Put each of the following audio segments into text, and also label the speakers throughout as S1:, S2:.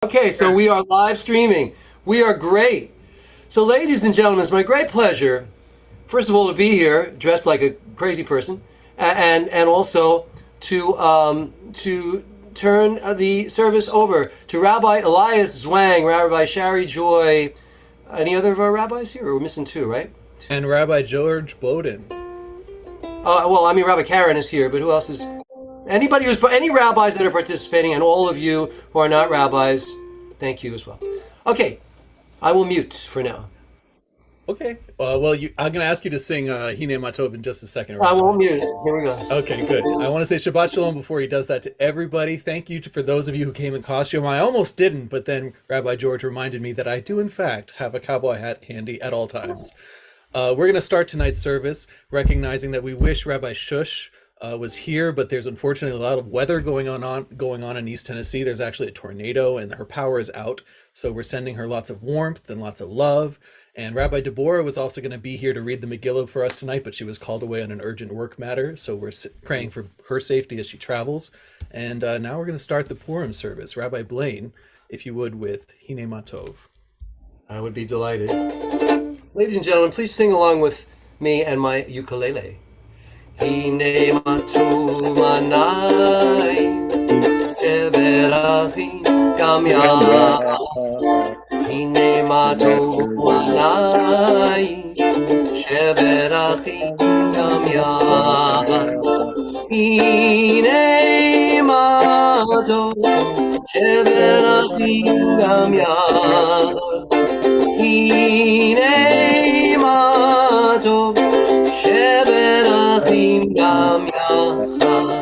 S1: Okay, so we are live streaming. We are great. So, ladies and gentlemen, it's my great pleasure, first of all, to be here dressed like a crazy person, and also to turn the service over to Rabbi Elias Zwang, Rabbi Shari Joy. Any other of our rabbis here? We're missing two, right?
S2: And Rabbi George Bowden.
S1: Well, I mean, Rabbi Karen is here, but who else is? Any rabbis that are participating, and all of you who are not rabbis, thank you as well. Okay, I will mute for now.
S2: Okay. I'm going to ask you to sing Hine Matov in just a second,
S1: I
S2: Rabbi.
S1: won't mute it. Here we go.
S2: Okay, good. I want to say Shabbat Shalom before he does that to everybody. Thank you for those of you who came in costume. I almost didn't, but then Rabbi George reminded me that I do, in fact, have a cowboy hat handy at all times. We're going to start tonight's service recognizing that we wish Rabbi Shush was here, but there's unfortunately a lot of weather going on in East Tennessee. There's actually a tornado, and her power is out. So we're sending her lots of warmth and lots of love. And Rabbi Deborah was also going to be here to read the Megillah for us tonight, but she was called away on an urgent work matter. So we're praying for her safety as she travels. And now we're going to start the Purim service. Rabbi Blaine, if you would, with Hine Matov.
S1: I would be delighted. Ladies and gentlemen, please sing along with me and my ukulele. Hine matov manai, sheberachim gam yah. Hine matov manai, sheberachim gam yah. Hine matov, sheberachim gam yah. Hine matov, sheberachim gam yachad.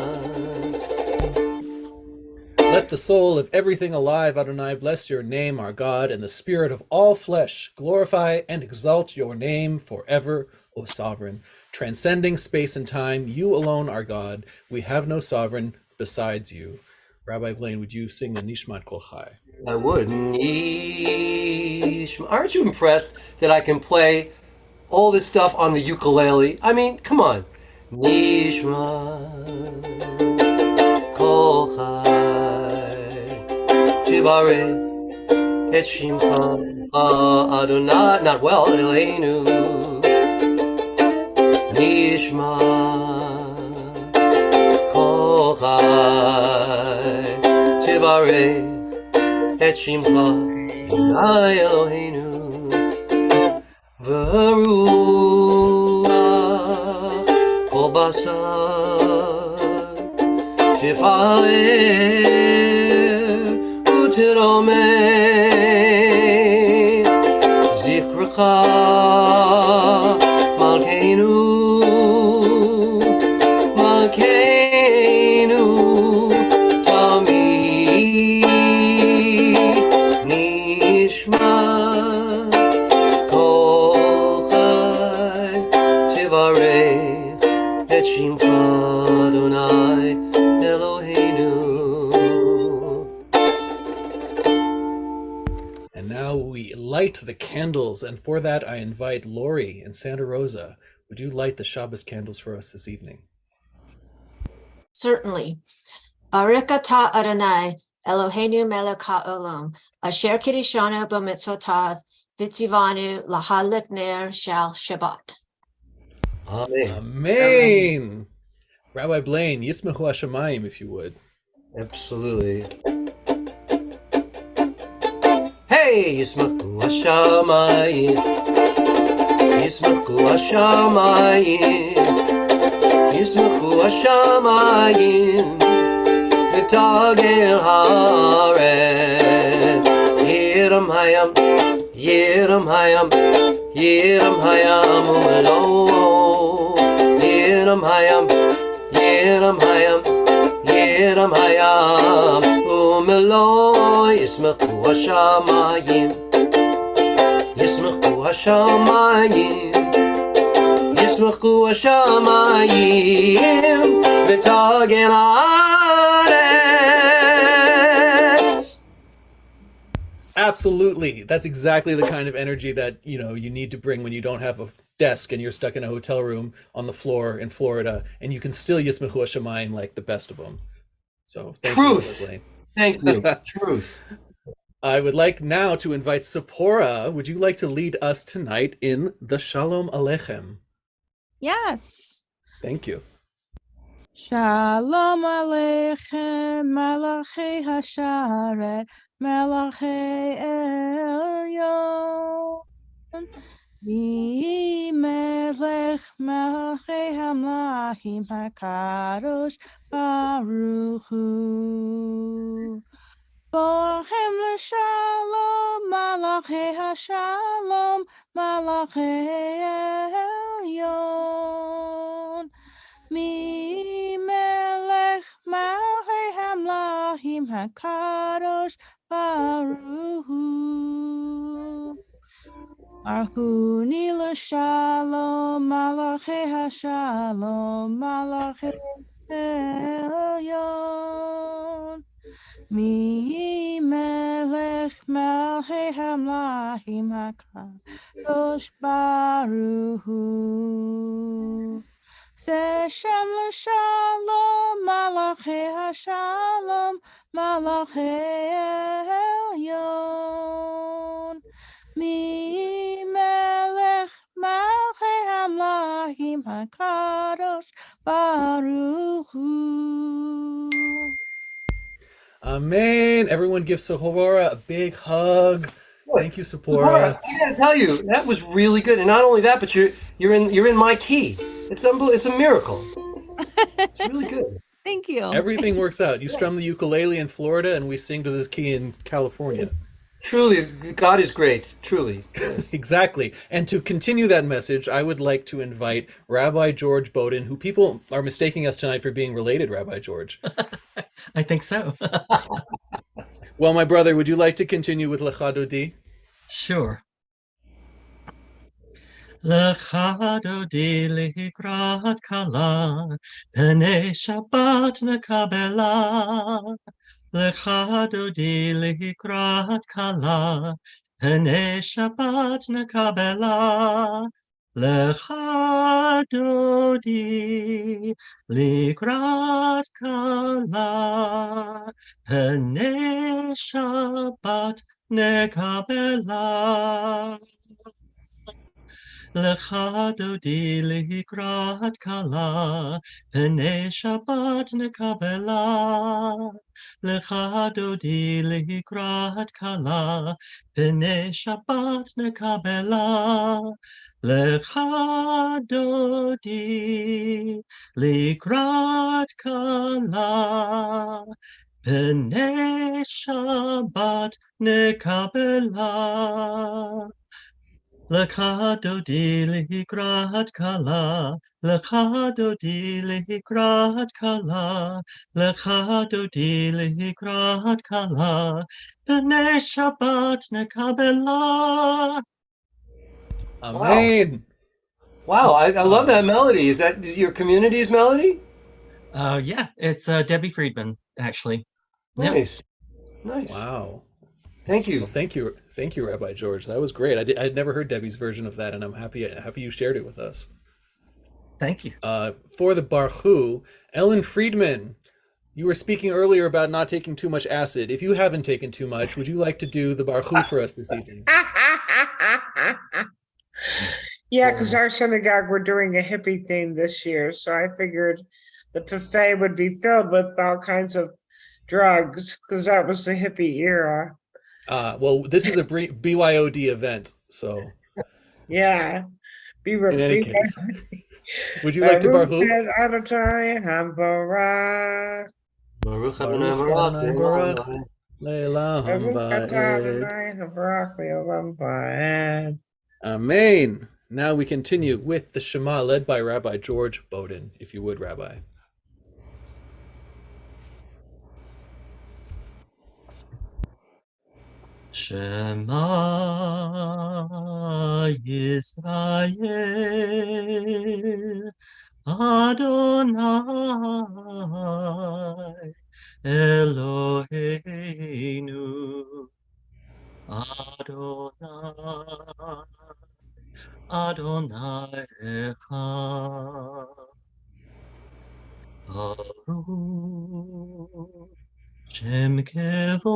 S2: Let the soul of everything alive, Adonai, bless your name, our God, and the spirit of all flesh glorify and exalt your name forever, O sovereign. Transcending space and time, you alone are God. We have no sovereign besides you. Rabbi Blaine, would you sing the Nishmat Kol Chai?
S1: I would. Aren't you impressed that I can play all this stuff on the ukulele? I mean, come on. Nishma kol chai tivareh et shimcha Adonai. Not well, Eleinu. Nishma kol chai tivareh et shimcha Adonai Eloheinu. V'ruach kol basar tifarer u'tiromem zichrecha malkeinu tamid nishma et shimcha Adonai Eloheinu.
S2: And now we light the candles, and for that I invite Lori and Santa Rosa. Would you light the Shabbos candles for us this evening?
S3: Certainly. Baruch atah Adonai, Eloheinu melech haolam, asher kiddushanu b'mitzvotav, v'tzivanu lahadlik ner shel Shabbat.
S1: Amen.
S2: Amen. Rabbi Blaine, Yismechu Hashemayim, if you would.
S1: Absolutely. Hey, Yismechu Hashemayim, Yismechu Hashemayim, Yismechu Hashemayim, v'tagel haaretz, Yiram hayam, Yiram hayam, Yiram hayam umelo. Yiram hayam, Yiram hayam, Yiram hayam umelo. Yismechu Hashemayim, Yismechu Hashemayim, Yismechu Hashemayim v'tagel haaretz.
S2: Absolutely. That's exactly the kind of energy that, you need to bring when you don't have a desk and you're stuck in a hotel room on the floor in Florida, and you can still Yismechu Hashemayim like the best of them. So thank you, Rabbi Blaine.
S1: Thank you. Truth.
S2: I would like now to invite Sephora. Would you like to lead us tonight in the Shalom Aleichem?
S4: Yes.
S2: Thank you.
S4: Shalom Aleichem, Malachei Hasharet, Malachei Elyon. Mi Melech, Malachei Hamlachim HaKadosh Baruch Hu. Bohem l'shalom, Malachei Hashalom, Malachei Elyon. Mi melech malchei hamlachim hakadosh baruch hu. Archuni l'shalom malachei hashalom malachei elyon. Mi melech malchei hamlachim hakadosh baruch hu. Seshem l'shalom, malachei hashalom, malachei elyon. Mi melech malchei hamlachim hakadosh baruch hu.
S2: Amen. Everyone give Sephora a big hug. Thank you, Sephora.
S1: I gotta tell you, that was really good. And not only that, but you're in my key. It's it's a miracle. It's really good.
S4: Thank you.
S2: Everything works out. You strum the ukulele in Florida, and we sing to this key in California.
S1: Truly, God is great. Truly. Yes.
S2: Exactly. And to continue that message, I would like to invite Rabbi George Bowden, who people are mistaking us tonight for being related, Rabbi George.
S5: I think so.
S2: Well, my brother, would you like to continue with Lecha Dodi?
S5: Sure. Lecha Dodi likrat kala, Pnei Shabbat mekabela. Lecha Dodi likrat kala, Pnei Shabbat mekabela. Lecha Dodi likrat kala, Pnei Shabbat nekabela. Lecha Dodi likrat kala, Pnei Shabbat nekabela. Lecha Dodi likrat kala, Pnei Shabbat nekabela. Lecha Dodi likrat kala, Pnei Shabbat nekabela. Lecha Dodi likrat kala, Lecha Dodi likrat kala, Lecha Dodi likrat kala, Pnei Shabbat nekabela.
S2: Amen.
S1: Wow, I love that melody. Is that your community's melody?
S5: Yeah, it's Debbie Friedman, actually. Yeah.
S1: Nice. Nice.
S2: Wow.
S1: Thank you.
S2: Well, thank you, Rabbi George. That was great. I'd never heard Debbie's version of that, and I'm happy you shared it with us.
S5: Thank you.
S2: For the Baruch, Ellen Friedman, you were speaking earlier about not taking too much acid. If you haven't taken too much, would you like to do the Baruch for us this evening?
S6: Yeah, because our synagogue, we're doing a hippie theme this year, so I figured the buffet would be filled with all kinds of drugs, because that was the hippie era.
S2: Well, this is a BYOD event, so
S6: Yeah.
S2: in any case, would you like to Baruch?
S1: Baruch
S2: Adonai Baruch, Le'elam va'ed. Amen. Now we continue with the Shema led by Rabbi George Bowden, if you would, Rabbi.
S5: Shema Yisrael, Adonai Eloheinu, Adonai, Adonai Echad. Baruch Shem Kevod,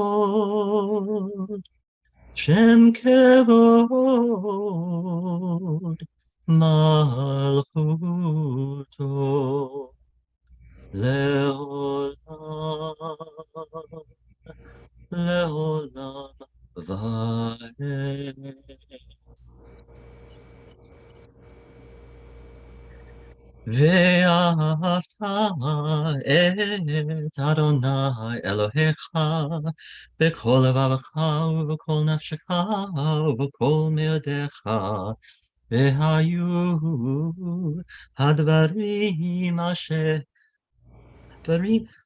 S5: Shem Kevod, Malchuto, Leolam, Leolam, Vaed. ואהבת את אדוני אלוהיך בכל לבבך ובכל נפשך ובכל מאודיך, והיו הדברים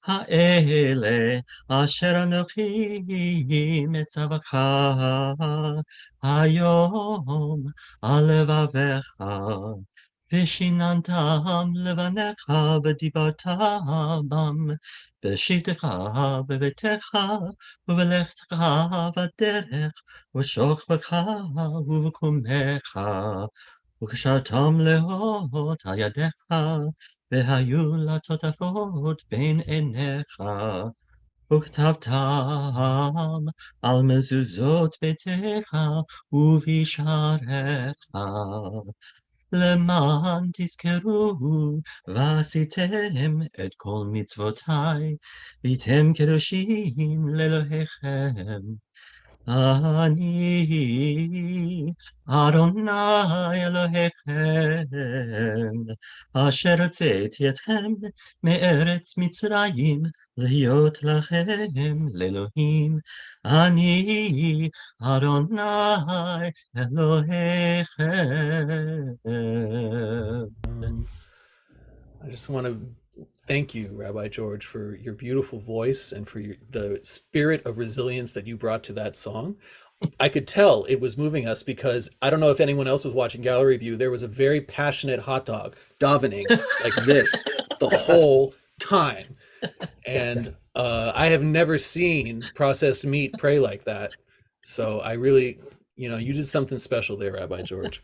S5: האלה אשר אנוכי מצווך היום על לבביך, ושיננתם לבניך ודיברתם בם בשבתך בביתך ובלכתך בדרך ובשוכבך ובקומך, וקשרתם להות על ידיך, והיו לטוטפות בין עיניך, וכתבתם על מזוזות ביתך ובשעריך, למען תזכרו ועשיתם את כל מצוותיי, והייתם קדושים לאלוהיכם. אני אדוני אלוהיכם, אשר הוצאתי אתכם מארץ מצרים להיות לכם לאלוהים. אני אדוני אלוהיכם.
S2: I just want to thank you, Rabbi George, for your beautiful voice and for the spirit of resilience that you brought to that song. I could tell it was moving us because I don't know if anyone else was watching Gallery View. There was a very passionate hot dog davening like this the whole time. And I have never seen processed meat pray like that. So I really, you did something special there, Rabbi George.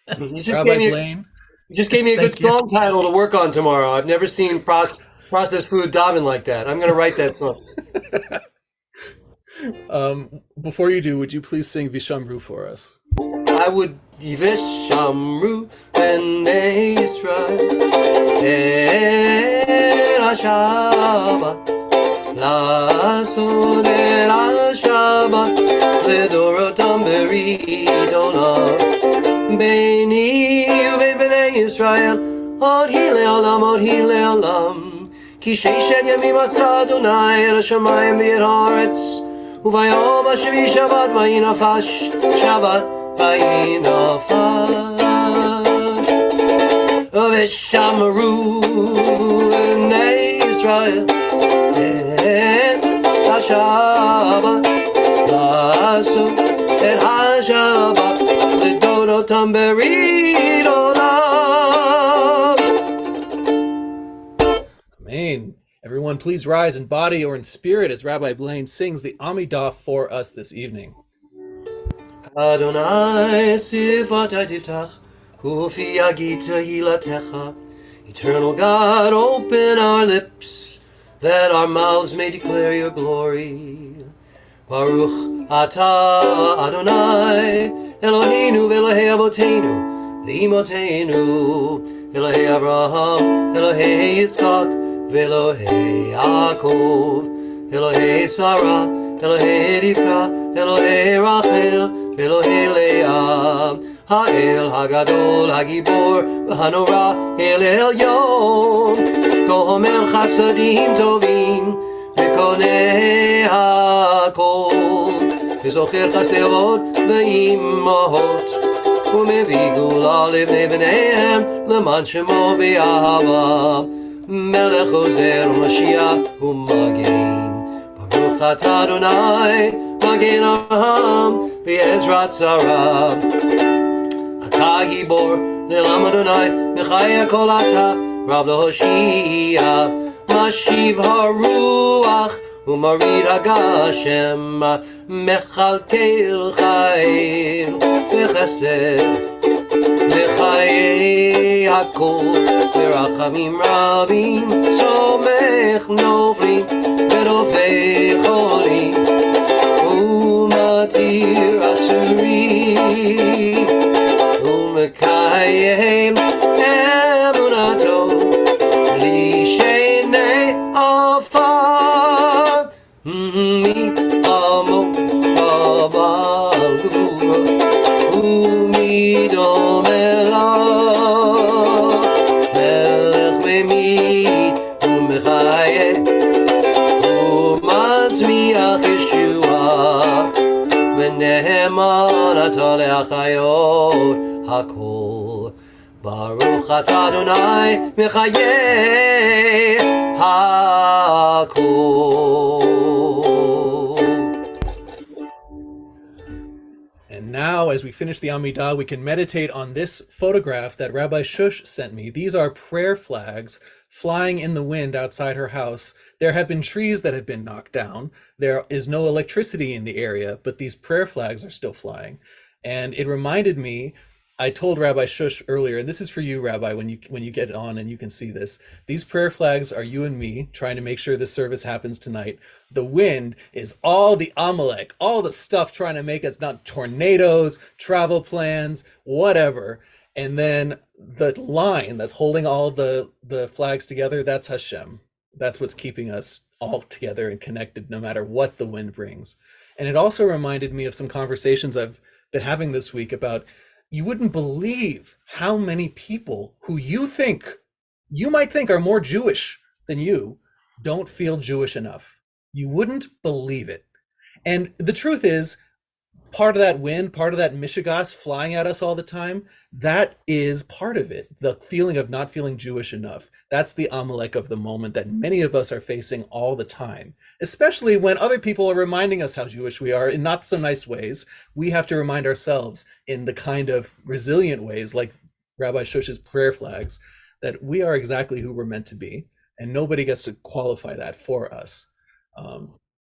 S2: Rabbi Blaine.
S1: You just gave me a good song title to work on tomorrow. I've never seen processed food daven like that. I'm going to write that song.
S2: Before you do, would you please sing Vishamru for us?
S1: I would Vishamru B'nei Yisrael Et HaShabbat La'asod Et HaShabbat L'dorotam Berit Olam Beini uvein b'nei Yisrael Od hi le'olam Ki sheishen yamim asa Adonai Et hashamayim v'et haaretz Uvayom hashvi Shabbat vayinafash Shabbat vayinafash V'shamru b'nei Yisrael Et HaShabbat La'asod Et HaShabbat L'dorotam berit olam.
S2: Amen. Everyone, please rise in body or in spirit as Rabbi Blaine sings the Amidah for us this evening.
S1: Adonai sifatai tiftach, ufi agita hilatecha. Eternal God, open our lips, that our mouths may declare your glory. Baruch atah Adonai, Eloheinu v'Elohei Avoteinu, v'Imoteinu, Elohei Abraham, Elohei Yitzchak, v'Elohei Yaakov, Elohei Sarah, Elohei Rivka, Elohei Rachel, v'Elohei Leah, Ha'el Hagadol, Hagibor, v'Hanora, El Elyon, Kohomel Chasadim Tovim, v'Konei HaKol, וזוכר חסדות ואימהות ומביא גאולה לבני בניהם למען שמו באהבה מלך עוזר ומשיח ומגן ברוך אתה אדוני מגן העם בעזרת זרע אתה גיבור נעלם אדוני מחי הכל אתה רב להושיע משיב הרוח ומוריד הגשם מכלכל חיים וחסד לחיי הכל ברחמים רבים סומך נופלים רופא חולים ומתיר אסורים ומקיים אמונתו בלי שני עפר מעמו בבעל גבורה ומי דומה לו מלך ממית ומחיה ומצמיח ישועה ונאמנתו להחיות הכל ברוך אתה אדוני מחיי הכל.
S2: And now, as we finish the Amidah, we can meditate on this photograph that Rabbi Shush sent me. These are prayer flags flying in the wind outside her house. There have been trees that have been knocked down. There is no electricity in the area, but these prayer flags are still flying. And it reminded me, I told Rabbi Shush earlier, and this is for you, Rabbi, when you get on and you can see this. These prayer flags are you and me trying to make sure this service happens tonight. The wind is all the Amalek, all the stuff trying to make us, not tornadoes, travel plans, whatever. And then the line that's holding all the flags together, that's Hashem. That's what's keeping us all together and connected no matter what the wind brings. And it also reminded me of some conversations I've been having this week about, you wouldn't believe how many people who you might think are more Jewish than you don't feel Jewish enough. You wouldn't believe it. And the truth is, part of that wind, part of that Mishigas flying at us all the time, that is part of it. The feeling of not feeling Jewish enough. That's the Amalek of the moment that many of us are facing all the time, especially when other people are reminding us how Jewish we are in not so nice ways. We have to remind ourselves in the kind of resilient ways, like Rabbi Shush's prayer flags, that we are exactly who we're meant to be, and nobody gets to qualify that for us.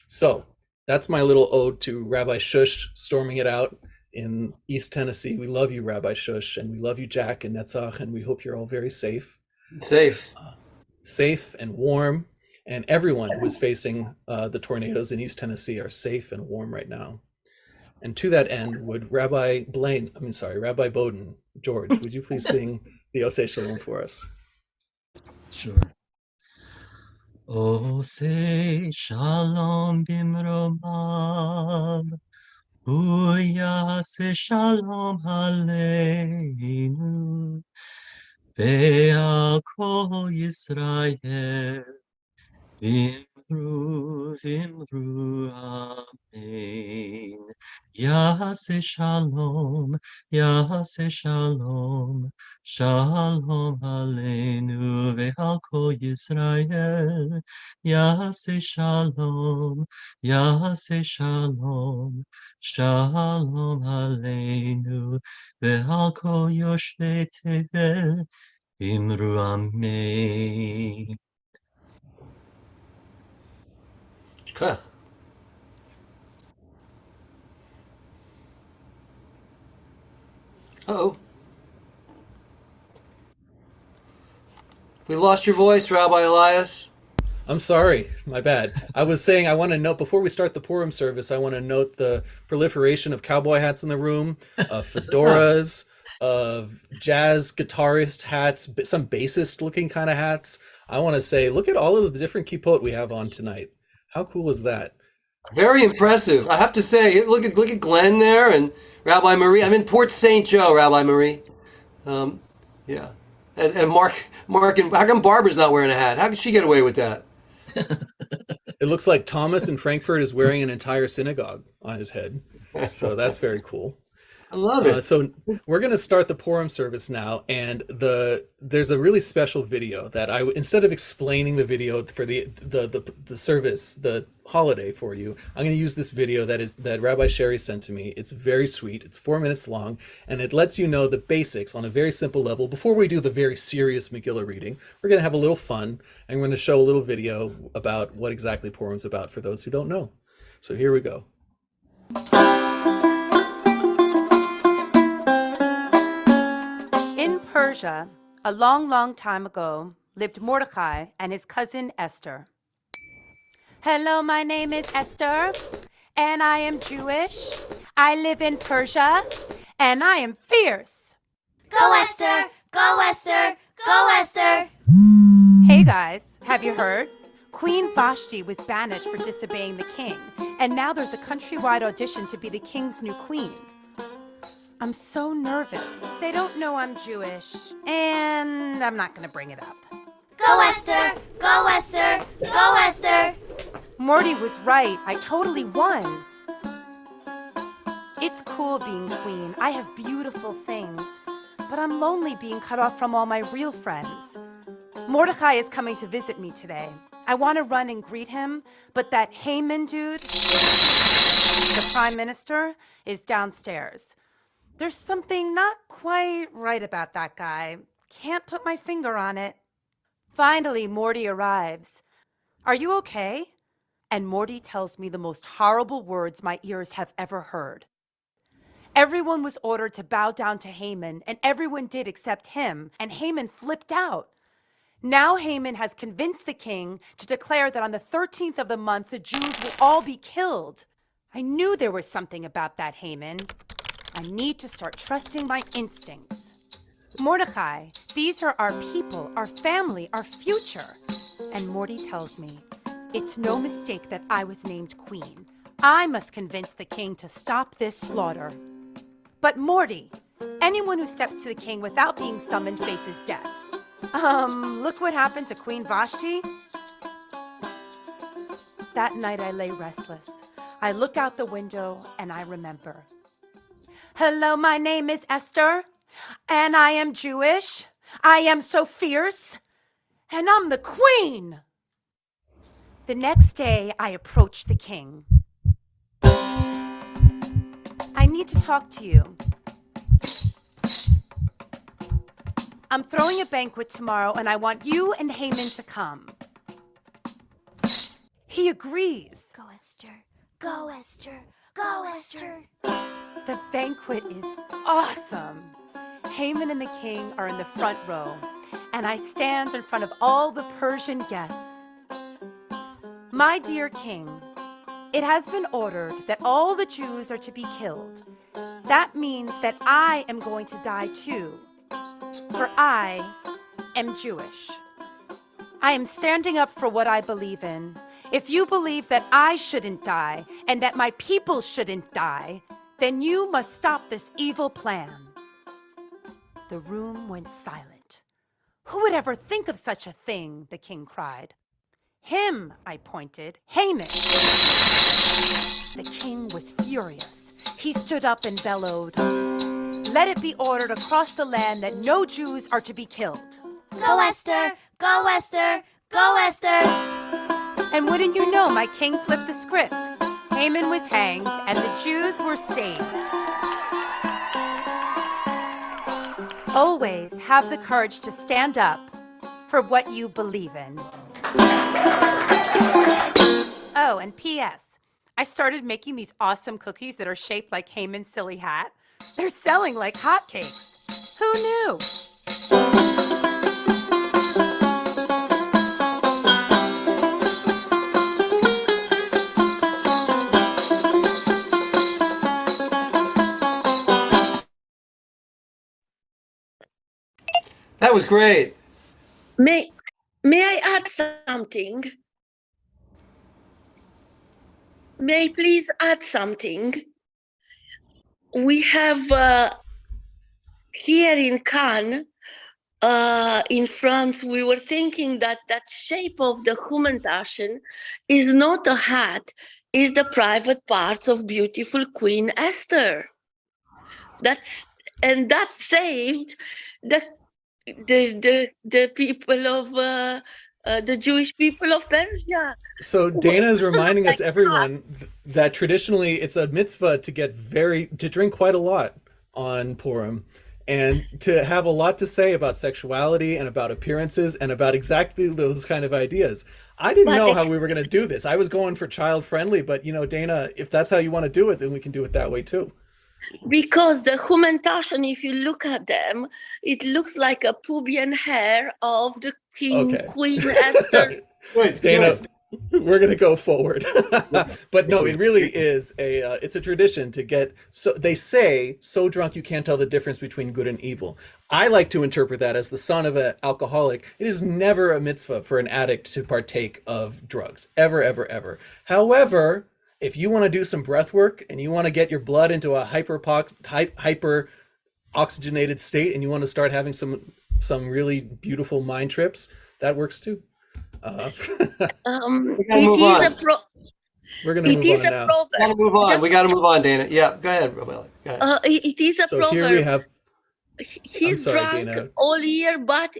S2: So that's my little ode to Rabbi Shush storming it out in East Tennessee. We love you, Rabbi Shush, and we love you, Jack and Netzach, and we hope you're all very safe. Safe and warm, and everyone who is facing the tornadoes in East Tennessee are safe and warm right now. And to that end, would Rabbi Bowden, George, would you please sing the Oseh Shalom for us?
S5: Sure. Oseh Shalom bimromav, hu yaseh shalom aleinu, ve'al kol Yisrael, vimru amen. Yaseh shalom shalom aleinu ve'al kol Yisrael. Yaseh shalom shalom aleinu ve'al kol yoshvei tevel, vimru amen.
S1: Okay. Uh-oh. We lost your voice, Rabbi Elias.
S2: I'm sorry, my bad. I was saying I want to note, before we start the Purim service, I want to note the proliferation of cowboy hats in the room, of fedoras, of jazz guitarist hats, some bassist looking kind of hats. I want to say, look at all of the different kippot we have on tonight. How cool is that?
S1: Very impressive. I have to say, look at Glenn there and Rabbi Marie. I'm in Port St. Joe, Rabbi Marie. Yeah. And Mark, and how come Barbara's not wearing a hat? How could she get away with that?
S2: It looks like Thomas in Frankfurt is wearing an entire synagogue on his head. So that's very cool.
S1: I love it.
S2: So we're going to start the Purim service now, and there's a really special video that instead of explaining the video for the service, the holiday for you, I'm going to use this video that Rabbi Sherry sent to me. It's very sweet. It's 4 minutes long, and it lets you know the basics on a very simple level. Before we do the very serious Megillah reading, we're going to have a little fun, and we're going to show a little video about what exactly Purim's about for those who don't know. So here we go.
S7: In Persia, a long, long time ago, lived Mordecai and his cousin Esther. Hello, my name is Esther, and I am Jewish. I live in Persia, and I am fierce.
S8: Go Esther! Go Esther! Go Esther!
S7: Hey guys, have you heard? Queen Vashti was banished for disobeying the king, and now there's a countrywide audition to be the king's new queen. I'm so nervous. They don't know I'm Jewish, and I'm not gonna bring it up.
S8: Go Esther! Go Esther! Go Esther!
S7: Morty was right. I totally won. It's cool being queen. I have beautiful things. But I'm lonely being cut off from all my real friends. Mordecai is coming to visit me today. I want to run and greet him, but that Haman dude, the prime minister, is downstairs. There's something not quite right about that guy. Can't put my finger on it. Finally, Morty arrives. Are you okay? And Morty tells me the most horrible words my ears have ever heard. Everyone was ordered to bow down to Haman, and everyone did except him, and Haman flipped out. Now Haman has convinced the king to declare that on the 13th of the month, the Jews will all be killed. I knew there was something about that Haman. I need to start trusting my instincts. Mordecai, these are our people, our family, our future. And Morty tells me, it's no mistake that I was named queen. I must convince the king to stop this slaughter. But Morty, anyone who steps to the king without being summoned faces death. Look what happened to Queen Vashti. That night I lay restless. I look out the window and I remember. Hello, my name is Esther, and I am Jewish. I am so fierce, and I'm the queen. The next day I approach the king. I need to talk to you. I'm throwing a banquet tomorrow, and I want you and Haman to come. He agrees.
S8: Go Esther! Go Esther! Go Esther!
S7: The banquet is awesome. Haman and the king are in the front row, and I stand in front of all the Persian guests. My dear king, it has been ordered that all the Jews are to be killed. That means that I am going to die too, for I am Jewish. I am standing up for what I believe in. If you believe that I shouldn't die and that my people shouldn't die, then you must stop this evil plan. The room went silent. Who would ever think of such a thing? The king cried. Him, I pointed, Haman. The king was furious. He stood up and bellowed, "Let it be ordered across the land that no Jews are to be killed."
S8: Go Esther! Go Esther! Go Esther!
S7: And wouldn't you know, my king flipped the script. Haman was hanged and the Jews were saved. Always have the courage to stand up for what you believe in. Oh, and P.S. I started making these awesome cookies that are shaped like Haman's silly hat. They're selling like hotcakes. Who knew?
S1: That was great.
S9: May I add something? May I please add something? We have here in Cannes, in France, we were thinking that that shape of the Humantaschen is not a hat, is the private parts of beautiful Queen Esther. That saved the people of the Jewish people of Persia.
S2: So Dana is reminding us, everyone, that traditionally it's a mitzvah to drink quite a lot on Purim, and to have a lot to say about sexuality and about appearances and about exactly those kind of ideas. I didn't know how we were going to do this. I was going for child friendly, but Dana, if that's how you want to do it, then we can do it that way too.
S9: Because the Humantaschen, if you look at them, it looks like a pubian hair of the Queen Esther.
S1: Good,
S2: Dana,
S1: good.
S2: We're gonna go forward. But no, it really is it's a tradition to get, so they say, so drunk you can't tell the difference between good and evil. I like to interpret that as the son of an alcoholic. It is never a mitzvah for an addict to partake of drugs, ever, ever, ever. However, if you want to do some breath work and you want to get your blood into a hyper oxygenated state, and you want to start having some really beautiful mind trips, that works too.
S1: move on.
S2: We're gonna move on now.
S1: We gotta move on. We gotta move on, Dana. Yeah, go ahead, Rabbi. Go ahead.
S9: It is a
S2: So
S9: proverb.
S2: here we have.
S9: He's
S2: sorry,
S9: drunk
S2: Dana.
S9: all year, but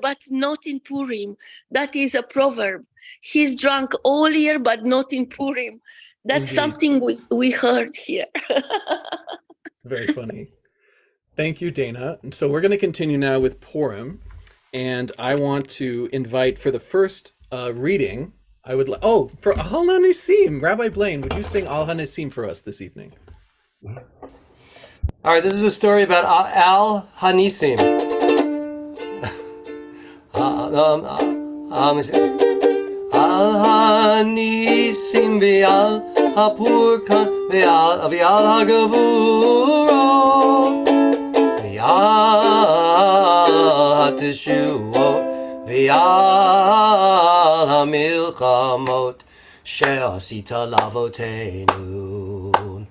S9: but not in Purim. That is a proverb. He's drunk all year, but not in Purim. That's
S2: Indeed.
S9: something we heard here.
S2: Very funny. Thank you, Dana. And so we're going to continue now with Purim, and I want to invite for the first reading. I would for Al Hanisim, Rabbi Blaine, would you sing Al Hanisim for us this evening?
S1: All right, this is a story about Al Hanisim. Al Hanisim ve'al hapurkan ve'al hagavuro ve'al hateshuot ve'al hamilchamot she'asita lavoteinu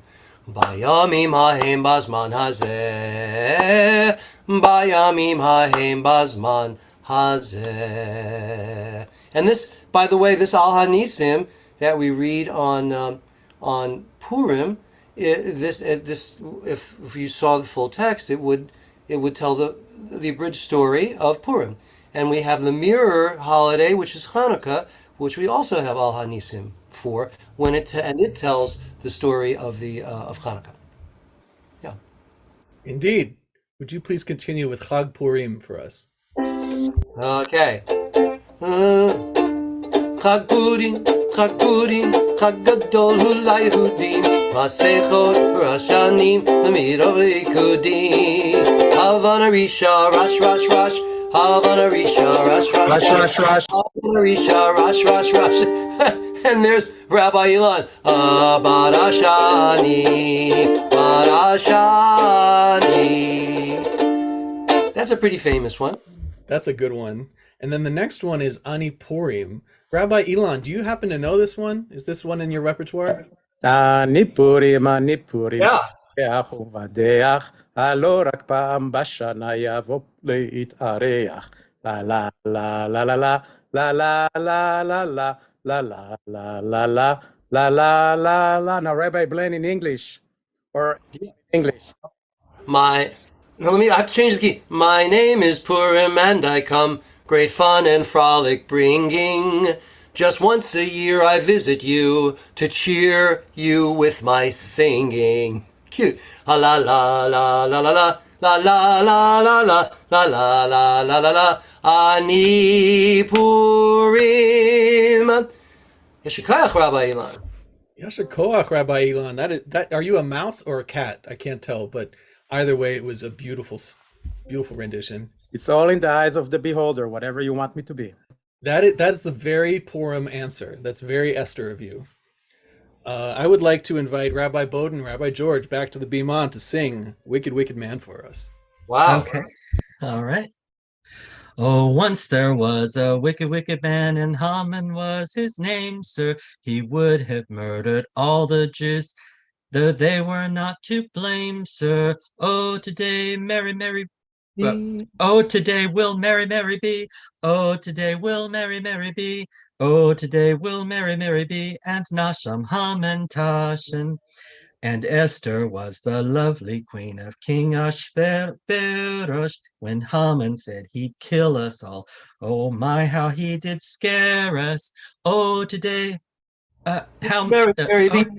S1: Bayamim hahem bazman hazeh Bayamim hahem bazman hazeh. And this, by the way, this Al Hanisim that we read on Purim, if you saw the full text, it would tell the abridged story of Purim. And we have the mirror holiday, which is Hanukkah, which we also have Al Hanisim for, and it tells the story of Hanukkah. Yeah.
S2: Indeed. Would you please continue with Chag Purim for us?
S1: Okay. Chag Purim, Chag Purim, Chag Gadol Hu Layehudim, Masechot Rashanim, Mirov Ikudim, Havana Risha, Rash, Rash, Rash, Havana Risha, Rash, Rash, Rash, Rash, Havana Risha, Rash, Rash, Rash. And there's Rabbi Ilan, Barashani, Barashani. That's a pretty famous one.
S2: That's a good one. And then the next one is Ani Purim. Rabbi Ilan, do you happen to know this one? Is this one in your repertoire?
S10: Ani Purim,
S1: Yeah.
S10: ובדח, הלא רק פעם בשנה יבוא להתארח. La la la la la la la la la la la la la la la la la la la la. Now, Rabbi Blaine in English or English.
S1: I've changed the key. My name is Purim and I come, great fun and frolic bringing. Just once a year I visit you to cheer you with my singing. Cute. La la la la la la la la la la la la la la la la la. Ani Purim. Yeshikayach, Rabbi Ilan.
S2: Yasher Koach, Rabbi Ilan. That are you a mouse or a cat? I can't tell, but either way, it was a beautiful rendition.
S10: It's all in the eyes of the beholder, whatever you want me to be.
S2: That is a very Purim answer. That's very Esther of you. I would like to invite Rabbi Bowden, Rabbi George back to the Bimah to sing Wicked, Wicked Man for us.
S1: Wow.
S5: Okay. All right. Oh, once there was a wicked, wicked man, and Haman was his name, sir. He would have murdered all the Jews, though they were not to blame, sir. Oh, today, Mary, Mary, oh, today will Mary, Mary be. Oh, today will Mary, Mary be. Oh, today will Mary, Mary be. And Nasham, Haman, Tashin. And Esther was the lovely queen of King Ashverosh. When Haman said he'd kill us all, oh my, how he did scare us. Oh, today, how
S1: Mary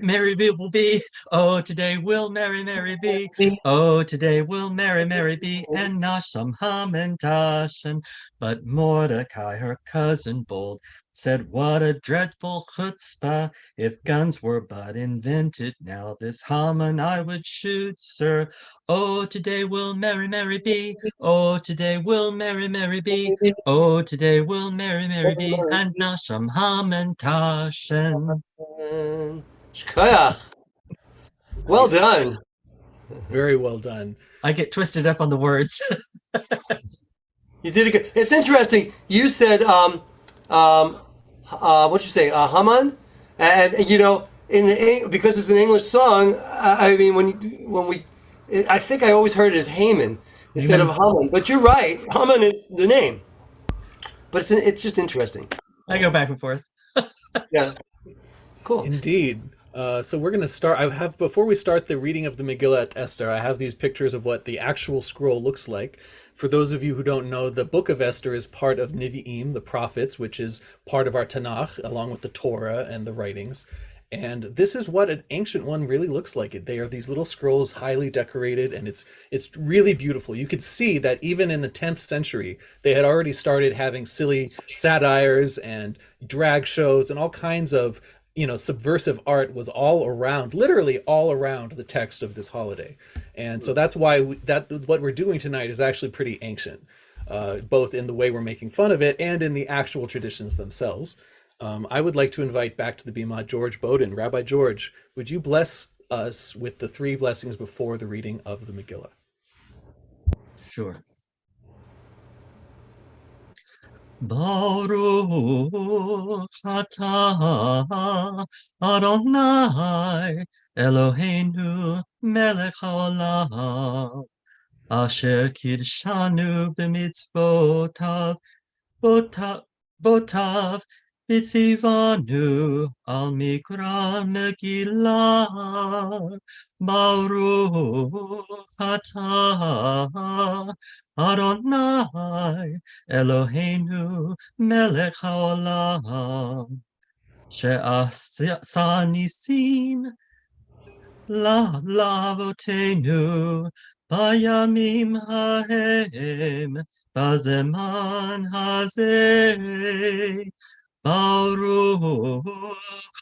S5: Mary will be. Oh, today will Mary be. Oh, today will Mary be. And Nasham, Haman, Tashin. But Mordecai, her cousin bold, said, "What a dreadful chutzpah! If guns were but invented now, this Haman I would shoot, sir. Oh, today will merry, merry be. Oh, today will merry, merry be. Oh, today will merry, merry be. And Nasham Haman Tashen."
S1: And Shkoyach. Well
S2: Nice.
S1: done.
S2: Very well done.
S5: I get twisted up on the words.
S1: You did a good. It's interesting. You said, what'd you say, Haman, and you know, because it's an English song. I mean, I think I always heard it as Haman instead of Haman. But you're right. Haman is the name. But it's just interesting.
S5: I go back and forth.
S1: Yeah. Cool.
S2: Indeed. So we're going to start. Before we start the reading of the Megillat Esther, I have these pictures of what the actual scroll looks like. For those of you who don't know, the book of Esther is part of Nevi'im, the prophets, which is part of our Tanakh, along with the Torah and the writings. And this is what an ancient one really looks like. They are these little scrolls, highly decorated, and it's really beautiful. You could see that even in the 10th century, they had already started having silly satires and drag shows and all kinds of, subversive art was all around, literally all around the text of this holiday. And so that's why what we're doing tonight is actually pretty ancient, both in the way we're making fun of it and in the actual traditions themselves. I would like to invite back to the Bima George Bowden. Rabbi George, would you bless us with the 3 blessings before the reading of the Megillah?
S5: Sure. Baruch atah Adonai Eloheinu melech haolam asher kidshanu b'mitzvotav botav Bitzivanu al mikra Megillah. Baruch atah Adonai Eloheinu melech haolam she'asa nisim lavotenu bayamim hahem bazeman hazeh. Baruch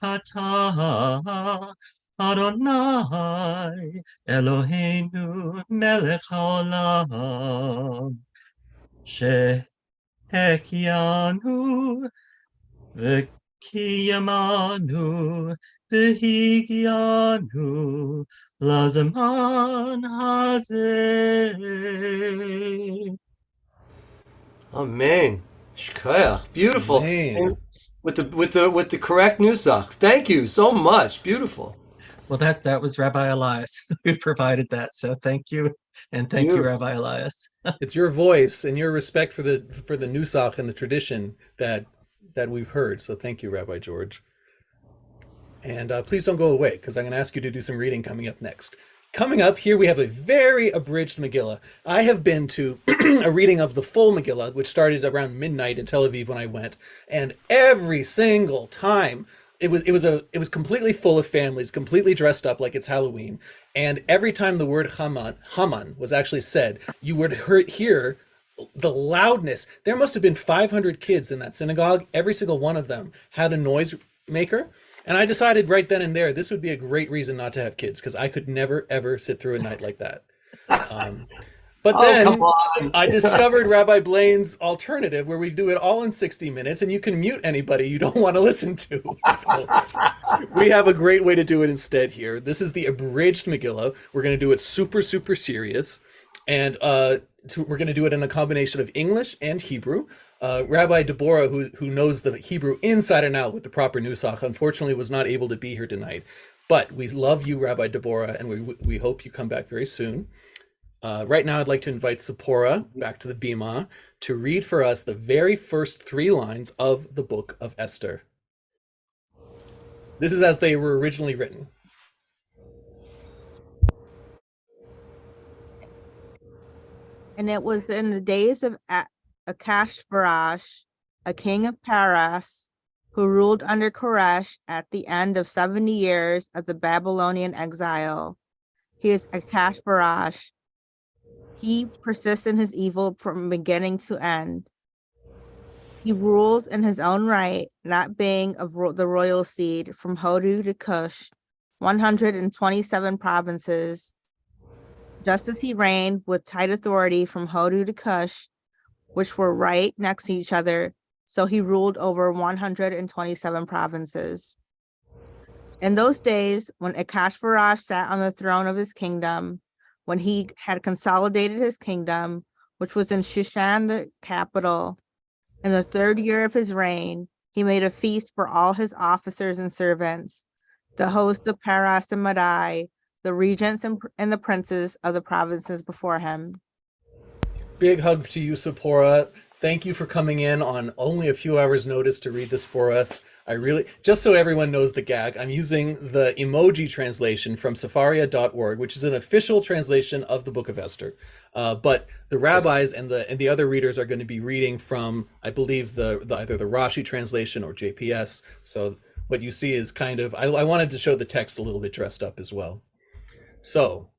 S5: atah Adonai Eloheinu melech haolam shehekyanu v'kiyamanu v'higyanu lazaman hazeh.
S1: Amen. Shkoyach. Beautiful.
S2: Amen.
S1: And with the correct nusach. Thank you so much. Beautiful.
S5: Well, that was Rabbi Elias who provided that. So thank you, and thank you, Rabbi Elias.
S2: It's your voice and your respect for the nusach and the tradition that we've heard. So thank you, Rabbi George. And please don't go away, because I'm going to ask you to do some reading coming up next. Coming up here, we have a very abridged Megillah. I have been to a reading of the full Megillah, which started around midnight in Tel Aviv when I went, and every single time it was completely full of families, completely dressed up like it's Halloween, and every time the word Haman was actually said, you would hear the loudness. There must have been 500 kids in that synagogue. Every single one of them had a noise maker. And I decided right then and there, this would be a great reason not to have kids, because I could never, ever sit through a night like that. But then I discovered Rabbi Blaine's alternative, where we do it all in 60 minutes, and you can mute anybody you don't want to listen to. So we have a great way to do it instead here. This is the abridged Megillah. We're going to do it super, super serious. And we're going to do it in a combination of English and Hebrew. Rabbi Deborah, who knows the Hebrew inside and out with the proper nusach, unfortunately was not able to be here tonight. But we love you, Rabbi Deborah, and we hope you come back very soon. Right now, I'd like to invite Sephora back to the Bima to read for us the very first 3 lines of the book of Esther. This is as they were originally written.
S4: And it was in the days of Akashvarash, a king of Paras, who ruled under Koresh at the end of 70 years of the Babylonian exile. He is Akashvarash. He persists in his evil from beginning to end. He rules in his own right, not being of the royal seed from Hodu to Cush, 127 provinces. Just as he reigned with tight authority from Hodu to Cush, which were right next to each other, so he ruled over 127 provinces. In those days, when Akashverosh sat on the throne of his kingdom, when he had consolidated his kingdom, which was in Shushan, the capital, in the 3rd year of his reign, he made a feast for all his officers and servants, the host of Paras and Madai, the regents and the princes of the provinces before him.
S2: Big hug to you, Sephora. Thank you for coming in on only a few hours' notice to read this for us. I really, just so everyone knows the gag, I'm using the emoji translation from Sefaria.org, which is an official translation of the Book of Esther. But the rabbis and the other readers are going to be reading from, I believe, either the Rashi translation or JPS. So what you see is kind of, I wanted to show the text a little bit dressed up as well. So,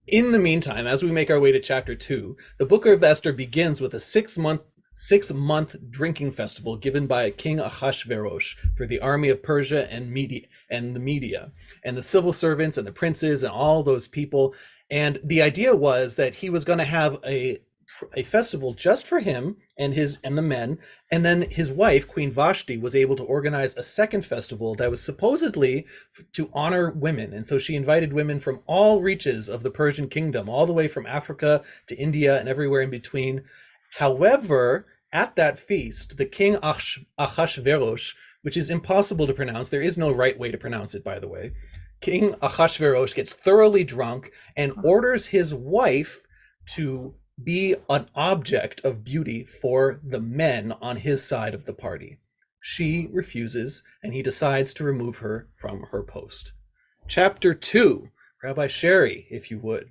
S2: in the meantime, as we make our way to chapter 2, the Book of Esther begins with a six-month drinking festival given by King Ahasuerus for the army of Persia and the Media, and the civil servants and the princes and all those people. And the idea was that he was going to have a festival just for him and the men, and then his wife, Queen Vashti, was able to organize a second festival that was supposedly to honor women. And so she invited women from all reaches of the Persian kingdom, all the way from Africa to India and everywhere in between. However, at that feast, the king Ahasuerus, which is impossible to pronounce, there is no right way to pronounce it, by the way, King Ahasuerus gets thoroughly drunk and orders his wife to be an object of beauty for the men on his side of the party. She refuses, and he decides to remove her from her post. Chapter 2, Rabbi Sherry, if you would.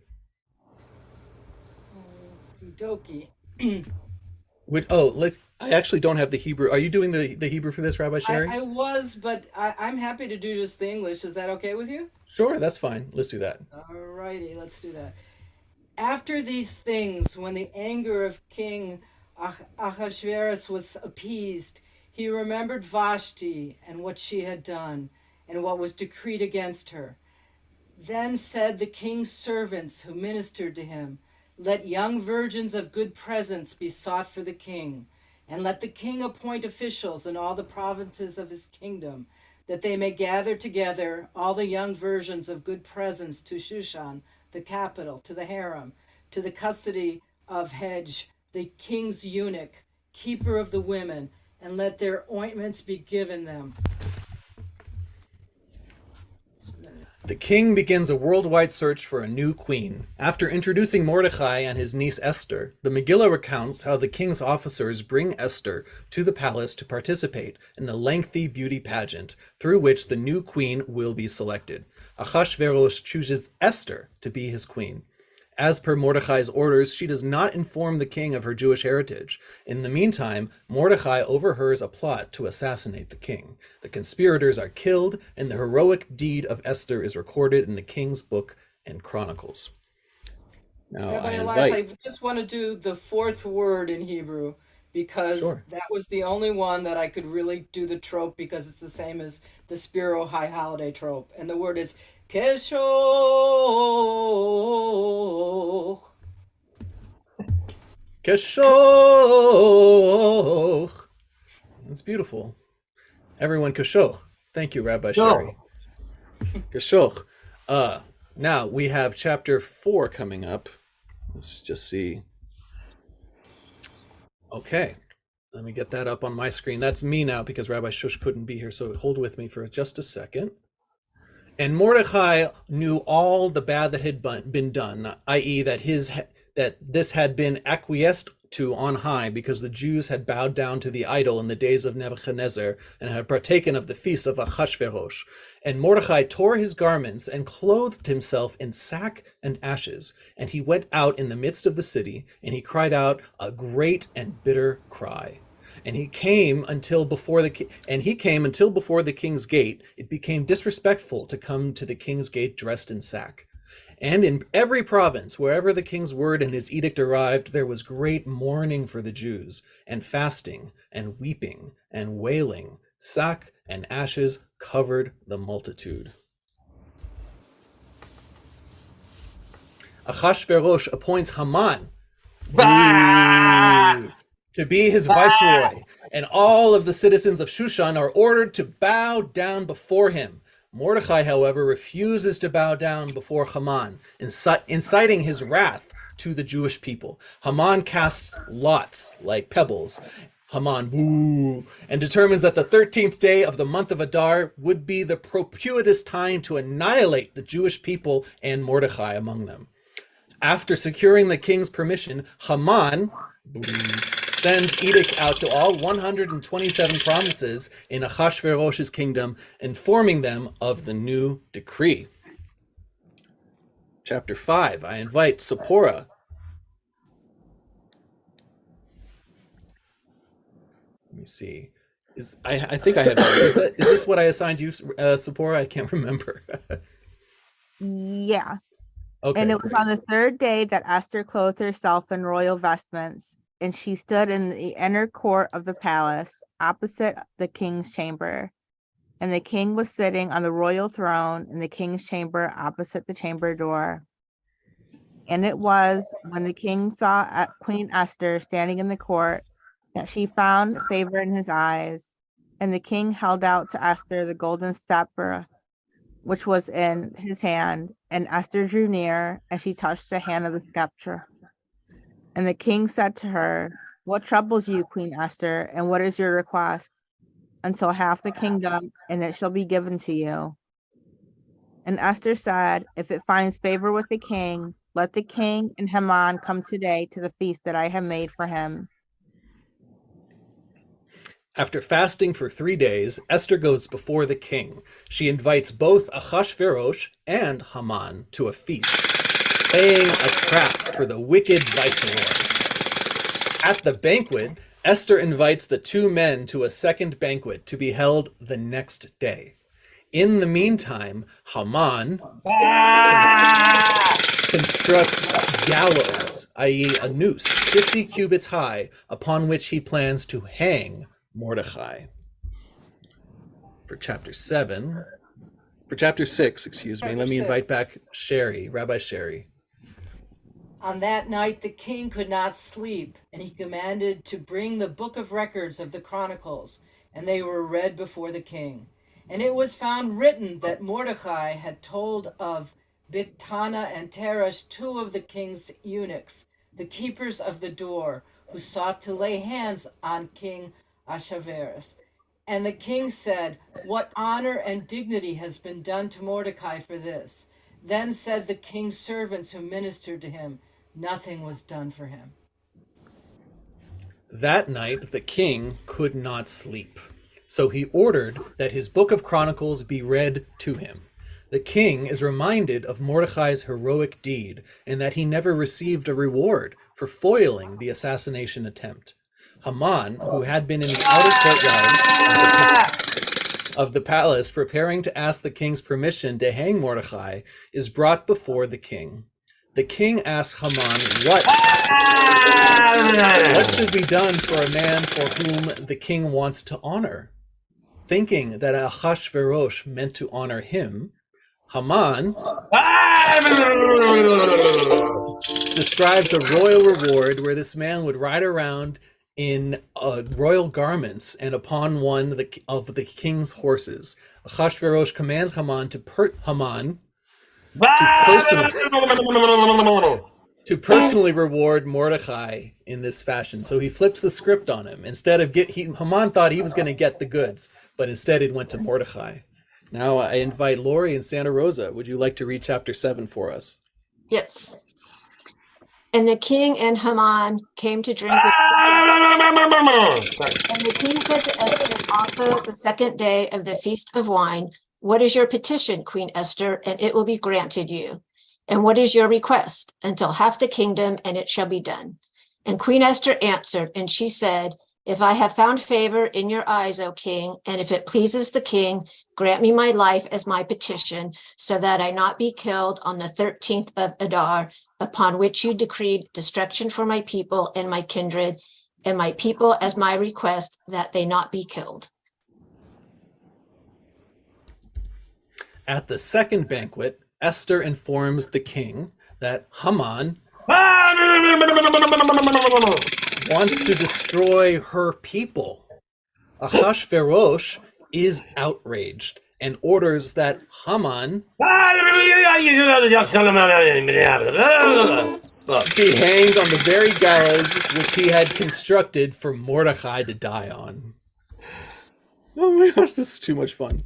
S11: Okie
S2: I actually don't have the Hebrew. Are you doing the Hebrew for this, Rabbi Sherry?
S11: I was, but I'm happy to do just the English. Is that okay with you?
S2: Sure, that's fine. Let's do that.
S11: Alrighty, let's do that. After these things, when the anger of King Ahasuerus was appeased, he remembered Vashti and what she had done, and what was decreed against her. Then said the king's servants who ministered to him, "Let young virgins of good presence be sought for the king, and let the king appoint officials in all the provinces of his kingdom, that they may gather together all the young virgins of good presence to Shushan, the capital, to the harem, to the custody of Hedge, the king's eunuch, keeper of the women, and let their ointments be given them."
S2: The king begins a worldwide search for a new queen. After introducing Mordecai and his niece Esther, the Megillah recounts how the king's officers bring Esther to the palace to participate in the lengthy beauty pageant through which the new queen will be selected. Ahasuerus chooses Esther to be his queen. As per Mordecai's orders, she does not inform the king of her Jewish heritage. In the meantime, Mordecai overhears a plot to assassinate the king. The conspirators are killed, and the heroic deed of Esther is recorded in the king's book and chronicles. Now,
S11: Rabbi Elias, I just want to do the fourth word in Hebrew, because that was the only one that I could really do the trope, because it's the same as the Spiro High Holiday trope. And the word is Keshoch.
S2: Keshoch. That's beautiful. Everyone, Keshoch. Thank you, Rabbi Sherry. Keshoch. Now we have chapter 4 coming up. Let's just see. Okay. Let me get that up on my screen. That's me now because Rabbi Shush couldn't be here, so hold with me for just a second. And Mordecai knew all the bad that had been done, i.e. that this had been acquiesced to on high because the Jews had bowed down to the idol in the days of Nebuchadnezzar and had partaken of the feast of Ahasuerus. And Mordecai tore his garments and clothed himself in sack and ashes. And he went out in the midst of the city, and he cried out a great and bitter cry. And he came until before the king's gate. It became disrespectful to come to the king's gate dressed in sack. And in every province, wherever the king's word and his edict arrived, there was great mourning for the Jews, and fasting, and weeping, and wailing. Sack and ashes covered the multitude. Achashverosh appoints Haman to be his viceroy, and all of the citizens of Shushan are ordered to bow down before him. Mordecai, however, refuses to bow down before Haman, inciting his wrath to the Jewish people. Haman casts lots, like pebbles, Haman, boo, and determines that the 13th day of the month of Adar would be the propitious time to annihilate the Jewish people and Mordecai among them. After securing the king's permission, Haman sends edicts out to all 127 provinces in Achashverosh's kingdom, informing them of the new decree. Chapter 5, I invite Sephora. Let me see. I think I have. Is this what I assigned you, Sephora? I can't remember.
S4: Yeah.
S2: Okay,
S4: And it was
S2: great.
S4: on the third day that Esther clothed herself in royal vestments, and she stood in the inner court of the palace, opposite the king's chamber. And the king was sitting on the royal throne in the king's chamber, opposite the chamber door. And it was when the king saw Queen Esther standing in the court that she found favor in his eyes. And the king held out to Esther the golden scepter, which was in his hand, and Esther drew near, and she touched the hand of the scepter. And the king said to her, "What troubles you, Queen Esther, and what is your request? Until half the kingdom, and it shall be given to you." And Esther said, "If it finds favor with the king, let the king and Haman come today to the feast that I have made for him."
S2: After fasting for 3 days, Esther goes before the king. She invites both Achashverosh and Haman to a feast, laying a trap for the wicked viceroy. At the banquet, Esther invites the two men to a second banquet to be held the next day. In the meantime, Haman constructs gallows, i.e. a noose, 50 cubits high, upon which he plans to hang Mordecai. For chapter 6, let me invite back Rabbi Sherry.
S11: On that night the king could not sleep, and he commanded to bring the book of records of the Chronicles, and they were read before the king. And it was found written that Mordecai had told of Bigtana and Teresh, two of the king's eunuchs, the keepers of the door, who sought to lay hands on King Ahasuerus. And the king said, "What honor and dignity has been done to Mordecai for this?" Then said the king's servants who ministered to him, "Nothing was done for him."
S2: That night the king could not sleep, so he ordered that his book of Chronicles be read to him. The king is reminded of Mordecai's heroic deed and that he never received a reward for foiling the assassination attempt. Haman, who had been in the outer courtyard of the palace preparing to ask the king's permission to hang Mordecai, is brought before the king. The king asks Haman what should be done for a man for whom the king wants to honor. Thinking that Ahasuerus meant to honor him, Haman describes a royal reward where this man would ride around in royal garments and upon one of the king's horses. Ahasuerus commands Haman to personally reward Mordecai in this fashion. So he flips the script on him. Instead of Haman thought he was going to get the goods, but instead it went to Mordecai. Now I invite Lori and Santa Rosa. Would you like to read chapter 7 for us?
S3: Yes. And the king and Haman came to drink with And the king said to Esther also the second day of the feast of wine, "What is your petition, Queen Esther, and it will be granted you? And what is your request? Until half the kingdom, and it shall be done." And Queen Esther answered, and she said, If I have found favor in your eyes, O king, and if it pleases the king, grant me my life as my petition, so that I not be killed on the 13th of Adar, upon which you decreed destruction for my people and my kindred, and my people as my request that they not be killed.
S2: At the second banquet, Esther informs the king that Haman wants to destroy her people. Ahasuerus is outraged and orders that Haman be hanged on the very gallows which he had constructed for Mordecai to die on. Oh my gosh, this is too much fun.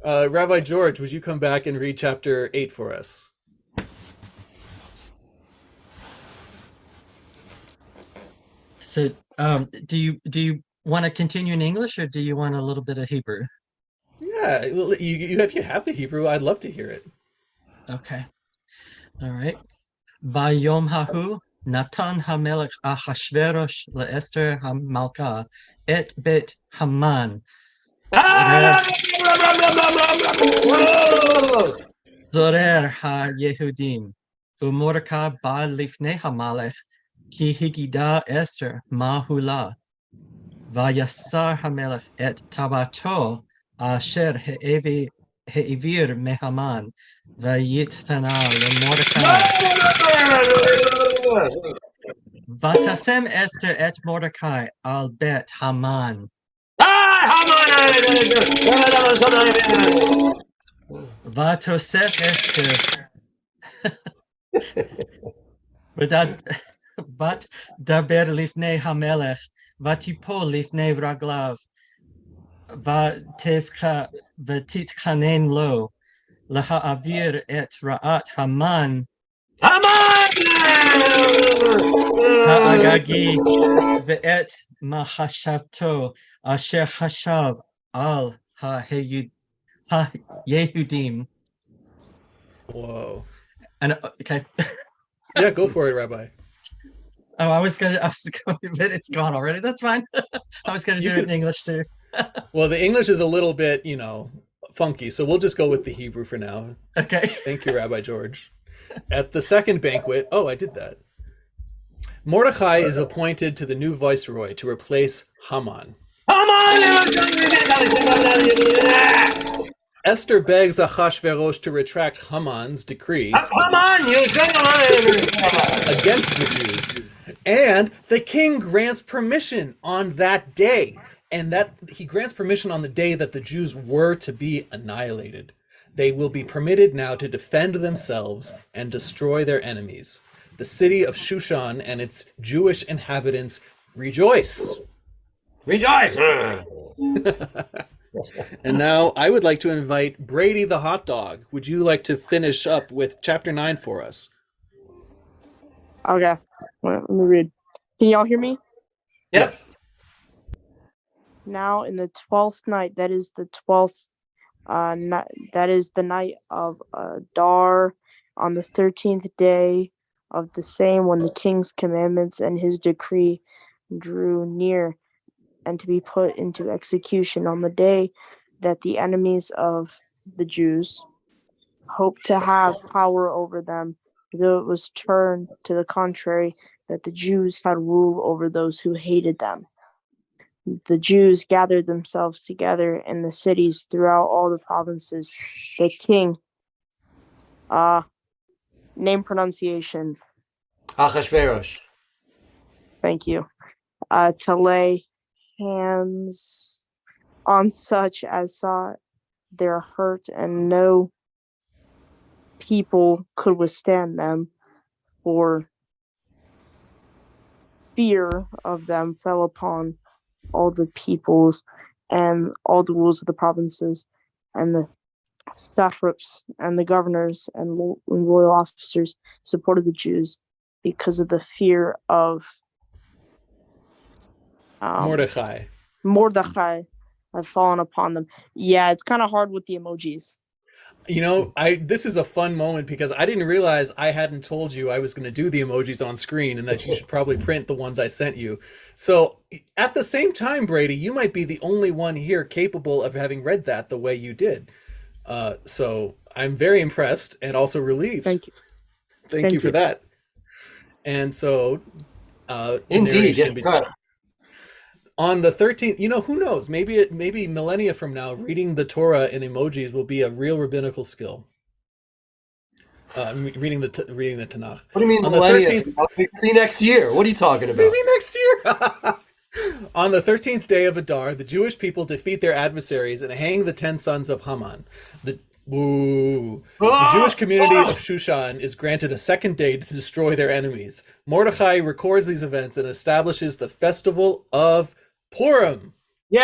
S2: Rabbi George, would you come back and read chapter 8 for us?
S5: So, do you want to continue in English, or do you want a little bit of Hebrew?
S2: Yeah, if you have the Hebrew, I'd love to hear it.
S5: Okay. All right. Bayom hahu natan hamelech Achashverosh leEsther hamalka et bet Haman zorer ha-Yehudim u'Mordecai ba lifnei hamalech ki higida Esther mahula vayasar hamelech et tabato asher he'ivir mehaman vayitana leMordecai vatasem Esther et Mordecai al bet Haman vatosef Esther vat daber lifnei hamelech vatipo lifnei raglav vatevka vatitchanen lo laha'avir et ra'at Haman ha'agagi ve'et mahashavto asher hashav al ha-Yehudim.
S2: Whoa.
S5: And okay.
S2: Yeah, go for it, Rabbi.
S5: Oh, I was going, but it's gone already. That's fine. I was going to do it in English too.
S2: Well, the English is a little bit, funky, so we'll just go with the Hebrew for now.
S5: Okay.
S2: Thank you, Rabbi George. At the second banquet, I did that. Mordecai is appointed to the new viceroy to replace Haman. Esther begs Ahasuerus to retract Haman's decree against the Jews, and the king grants permission on that day, and that he grants permission on the day that the Jews were to be annihilated. They will be permitted now to defend themselves and destroy their enemies. The city of Shushan and its Jewish inhabitants rejoice.
S1: Rejoice!
S2: And now I would like to invite Brady the hot dog. Would you like to finish up with chapter 9 for us?
S12: Okay. Well, let me read. Can y'all hear me?
S2: Yes.
S12: Now in the 12th night, that is the 12th night, that is the night of Adar, on the 13th day of the same, when the king's commandments and his decree drew near and to be put into execution, on the day that the enemies of the Jews hoped to have power over them, though it was turned to the contrary, that the Jews had rule over those who hated them. The Jews gathered themselves together in the cities throughout all the provinces. The king, name pronunciation.
S1: Achashverosh.
S12: Thank you. To lay hands on such as saw their hurt, and no people could withstand them, for fear of them fell upon all the peoples and all the rules of the provinces, and the satraps and the governors and royal officers supported the Jews because of the fear of
S2: Mordecai
S12: had fallen upon them. Yeah, it's kind of hard with the emojis.
S2: You know, this is a fun moment because I didn't realize I hadn't told you I was going to do the emojis on screen and that you should probably print the ones I sent you. So at the same time, Brady, you might be the only one here capable of having read that the way you did. So I'm very impressed and also relieved.
S12: Thank you.
S2: Thank you for that. And so,
S1: Indeed, yes,
S2: narration
S1: right.
S2: on the 13th, you know, who knows? Maybe millennia from now, reading the Torah in emojis will be a real rabbinical skill. Reading the Tanakh.
S1: What do you mean
S2: On the
S1: millennia?
S2: 13th,
S1: Maybe next year. What are you talking about?
S2: maybe next year. On the 13th day of Adar, the Jewish people defeat their adversaries and hang the 10 sons of Haman. The Jewish community of Shushan is granted a second day to destroy their enemies. Mordechai records these events and establishes the festival of Purim.
S1: Yay!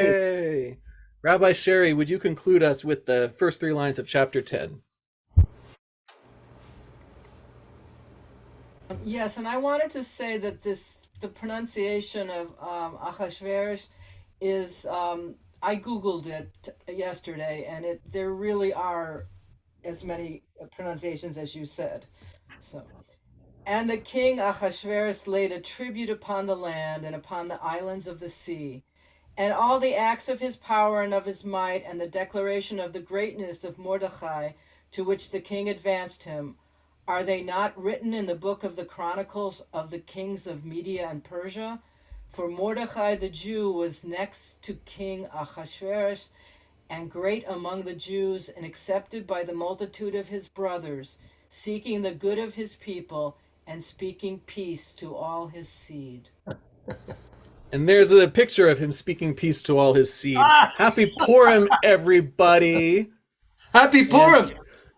S2: Yay! Rabbi Sherry, would you conclude us with the first 3 lines of chapter 10?
S11: Yes, and I wanted to say that the pronunciation of Achashverosh is, I Googled it yesterday, and there really are as many pronunciations as you said. So, and the king Achashverosh laid a tribute upon the land and upon the islands of the sea, and all the acts of his power and of his might, and the declaration of the greatness of Mordechai, to which the king advanced him, are they not written in the book of the Chronicles of the kings of Media and Persia? For Mordechai the Jew was next to King Ahasuerus, and great among the Jews, and accepted by the multitude of his brothers, seeking the good of his people, and speaking peace to all his seed.
S2: And there's a picture of him speaking peace to all his seed. Happy Purim, everybody!
S1: Happy Purim!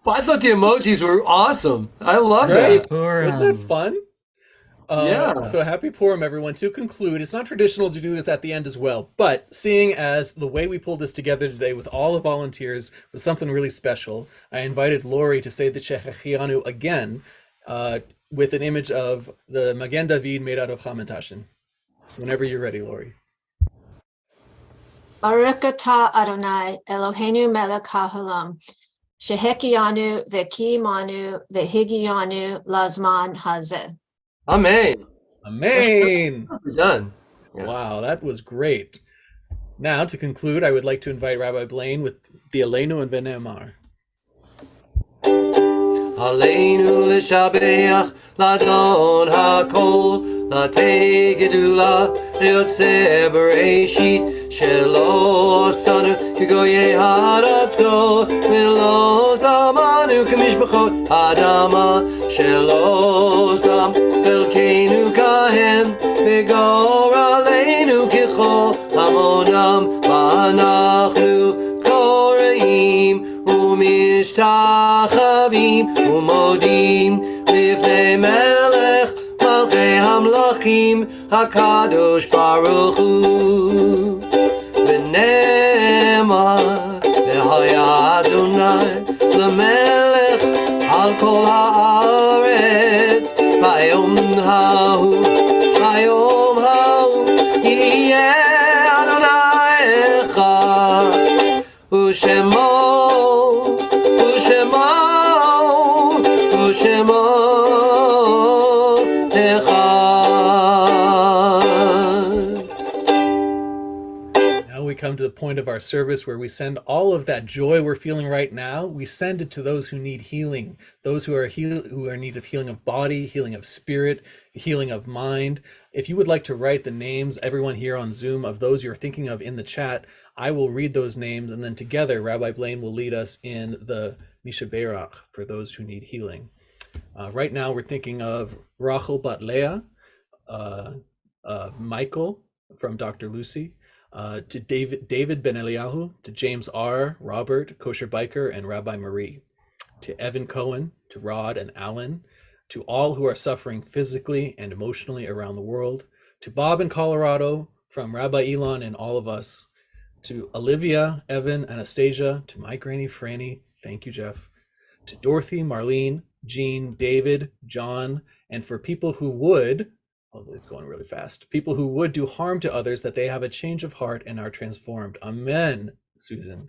S1: I thought the emojis were awesome. I love
S2: Right?
S1: that.
S2: Isn't that fun?
S1: Yeah.
S2: So happy Purim, everyone. To conclude, it's not traditional to do this at the end as well, but seeing as the way we pulled this together today with all the volunteers was something really special, I invited Lori to say the Shechechianu again with an image of the Magen David made out of Hamantashen. Whenever you're ready, Lori.
S3: Baruch atah Adonai Eloheinu melech haolam, shehekianu v'kiyimanu v'higiyanu lazman hazeh.
S1: Amen.
S2: Amen.
S1: We're done. Yeah.
S2: Wow, that was great. Now, to conclude, I would like to invite Rabbi Blaine with the Aleinu and Vene'emar.
S1: Aleinu l'shabeach l'adon hakol l'tei gedula liyotzeh bereshit shelo asanu k'goyei haratzot v'lo zamanu k'mishpachot adama shelo zam v'elkeinu kahem v'gor aleinu k'chol hamonam v'anachnu koreim ומשתחווים ומודים לפני מלך מלכי המלכים הקדוש ברוך הוא ונאמר והיה אדוני למלך על כל הארץ ביום ההוא יהיה אדוני אחד ושמו
S2: Now we come to the point of our service where we send all of that joy we're feeling right now. We send it to those who need healing, those who are in need of healing of body, healing of spirit, healing of mind. If you would like to write the names, everyone here on Zoom, of those you're thinking of in the chat, I will read those names, and then together Rabbi Blaine will lead us in the Misha Berach for those who need healing. Right now we're thinking of Rachel Bat Leah, Michael from Dr. Lucy, to David Ben Eliyahu, to James R., Robert, Kosher Biker, and Rabbi Marie, to Evan Cohen, to Rod and Alan, to all who are suffering physically and emotionally around the world, to Bob in Colorado, from Rabbi Elon and all of us, to Olivia, Evan, Anastasia, to my Granny Franny, thank you, Jeff, to Dorothy, Marlene, Jean, David, John, and for people who would, it's going really fast, people who would do harm to others, that they have a change of heart and are transformed. Amen, Susan.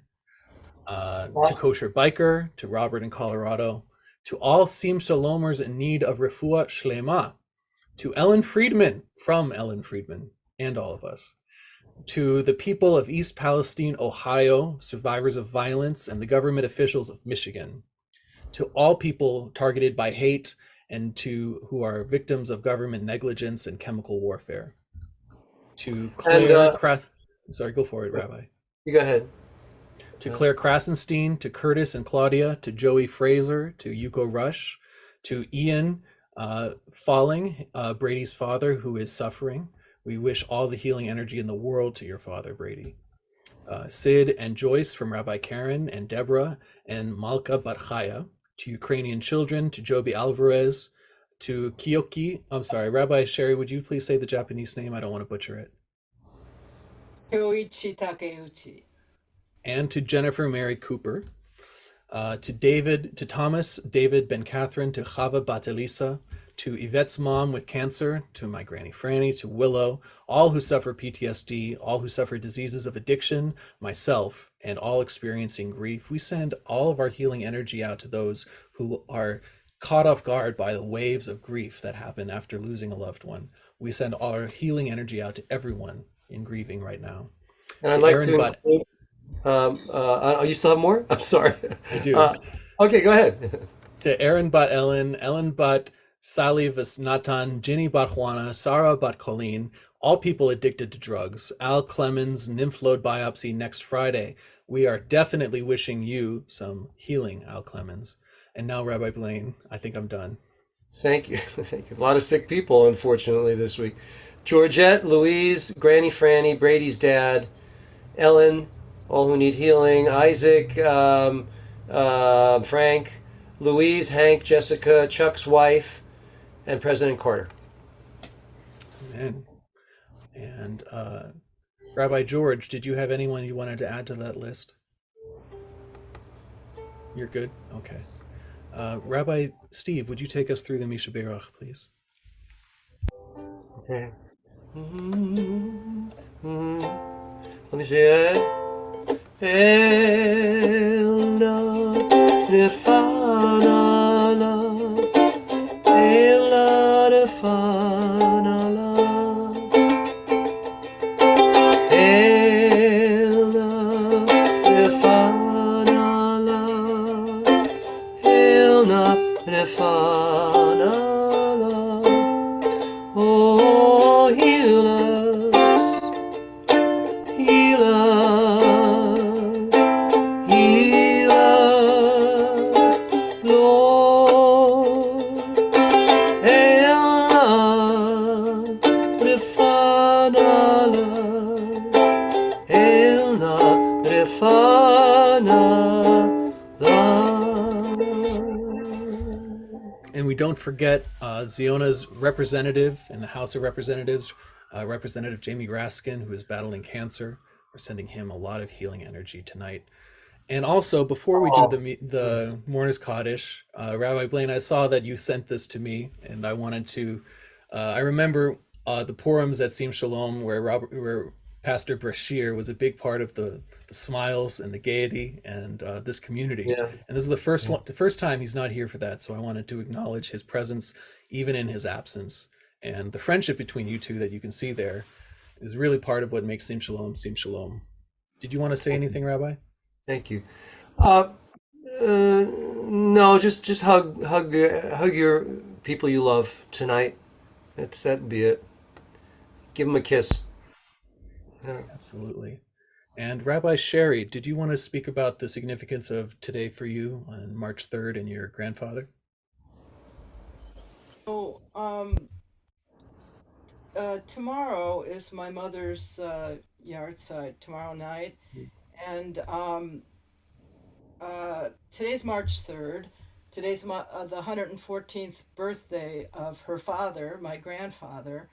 S2: to Kosher Biker, to Robert in Colorado, to all Sim Shalomers in need of Refuah Shlema, to Ellen Friedman, from Ellen Friedman, and all of us, to the people of East Palestine, Ohio, survivors of violence, and the government officials of Michigan, to all people targeted by hate and to who are victims of government negligence and chemical warfare. To Claire sorry, go for it, Rabbi.
S1: You go ahead.
S2: To Claire Krasenstein, to Curtis and Claudia, to Joey Fraser, to Yuko Rush, to Ian Falling, Brady's father, who is suffering. We wish all the healing energy in the world to your father, Brady. Sid and Joyce from Rabbi Karen and Deborah and Malka Barchaya, to Ukrainian children, to Joby Alvarez, to Kiyoki. I'm sorry, Rabbi Sherry, would you please say the Japanese name? I don't want to butcher it.
S11: Kyoichi Takeuchi.
S2: And to Jennifer Mary Cooper, to Thomas David Ben Catherine, to Chava Batelisa, to Yvette's mom with cancer, to my Granny Franny, to Willow, all who suffer PTSD, all who suffer diseases of addiction, myself, and all experiencing grief. We send all of our healing energy out to those who are caught off guard by the waves of grief that happen after losing a loved one. We send all our healing energy out to everyone in grieving right now.
S1: And I'd like to include, you still have more? I'm sorry.
S2: I do.
S1: Okay, go ahead.
S2: To Aaron Bat Ellen Bat Sally Natan, Ginny Bat Juana, Sarah Bat Colleen, all people addicted to drugs. Al Clemens, nymph node biopsy next Friday. We are definitely wishing you some healing, Al Clemens. And now, Rabbi Blaine, I think I'm done.
S1: Thank you. Thank you. A lot of sick people, unfortunately, this week. Georgette, Louise, Granny Franny, Brady's dad, Ellen, all who need healing, Isaac, Frank, Louise, Hank, Jessica, Chuck's wife, and President Carter.
S2: Amen. And Rabbi George, did you have anyone you wanted to add to that list? You're good? Okay. Rabbi Steve, would you take us through the Misha Berach, please?
S1: Okay. Let me see it. Oh, heal us, heal us, heal us, Lord. Elna, refana, Elna, refana.
S2: And we don't forget Ziona's representative in the House of Representatives, Representative Jamie Raskin, who is battling cancer. We're sending him a lot of healing energy tonight. And also, before we do the Mornis Kaddish, Rabbi Blaine, I saw that you sent this to me, and I wanted to. I remember the Purims at Sim Shalom, where Pastor Brashear was a big part of the smiles and the gaiety and this community.
S1: Yeah.
S2: And this is the first time he's not here for that. So I wanted to acknowledge his presence, even in his absence. And the friendship between you two that you can see there is really part of what makes Sim Shalom Sim Shalom. Did you want to say anything, Rabbi?
S1: Thank you. No, just hug your people you love tonight. That'd be it. Give them a kiss. Yeah.
S2: Absolutely. And Rabbi Sherry, did you want to speak about the significance of today for you on March 3rd and your grandfather?
S11: So, tomorrow is my mother's yard side, tomorrow night. And today's March 3rd. Today's the 114th birthday of her father, my grandfather.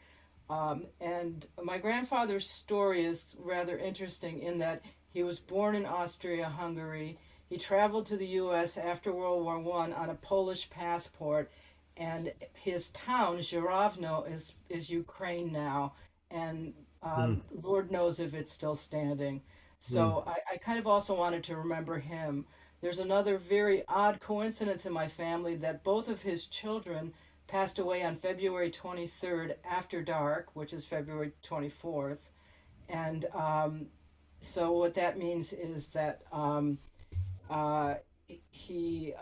S11: And my grandfather's story is rather interesting in that he was born in Austria-Hungary. He traveled to the U.S. after World War I on a Polish passport, and his town, Zhuravno, is Ukraine now, and Lord knows if it's still standing. So I kind of also wanted to remember him. There's another very odd coincidence in my family that both of his children passed away on February 23rd after dark, which is February 24th. And so what that means is that he,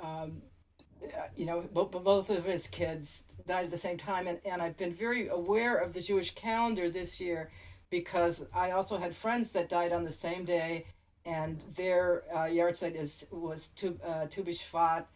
S11: both of his kids died at the same time. And I've been very aware of the Jewish calendar this year because I also had friends that died on the same day, and their yahrzeit was Tu B'Shvat,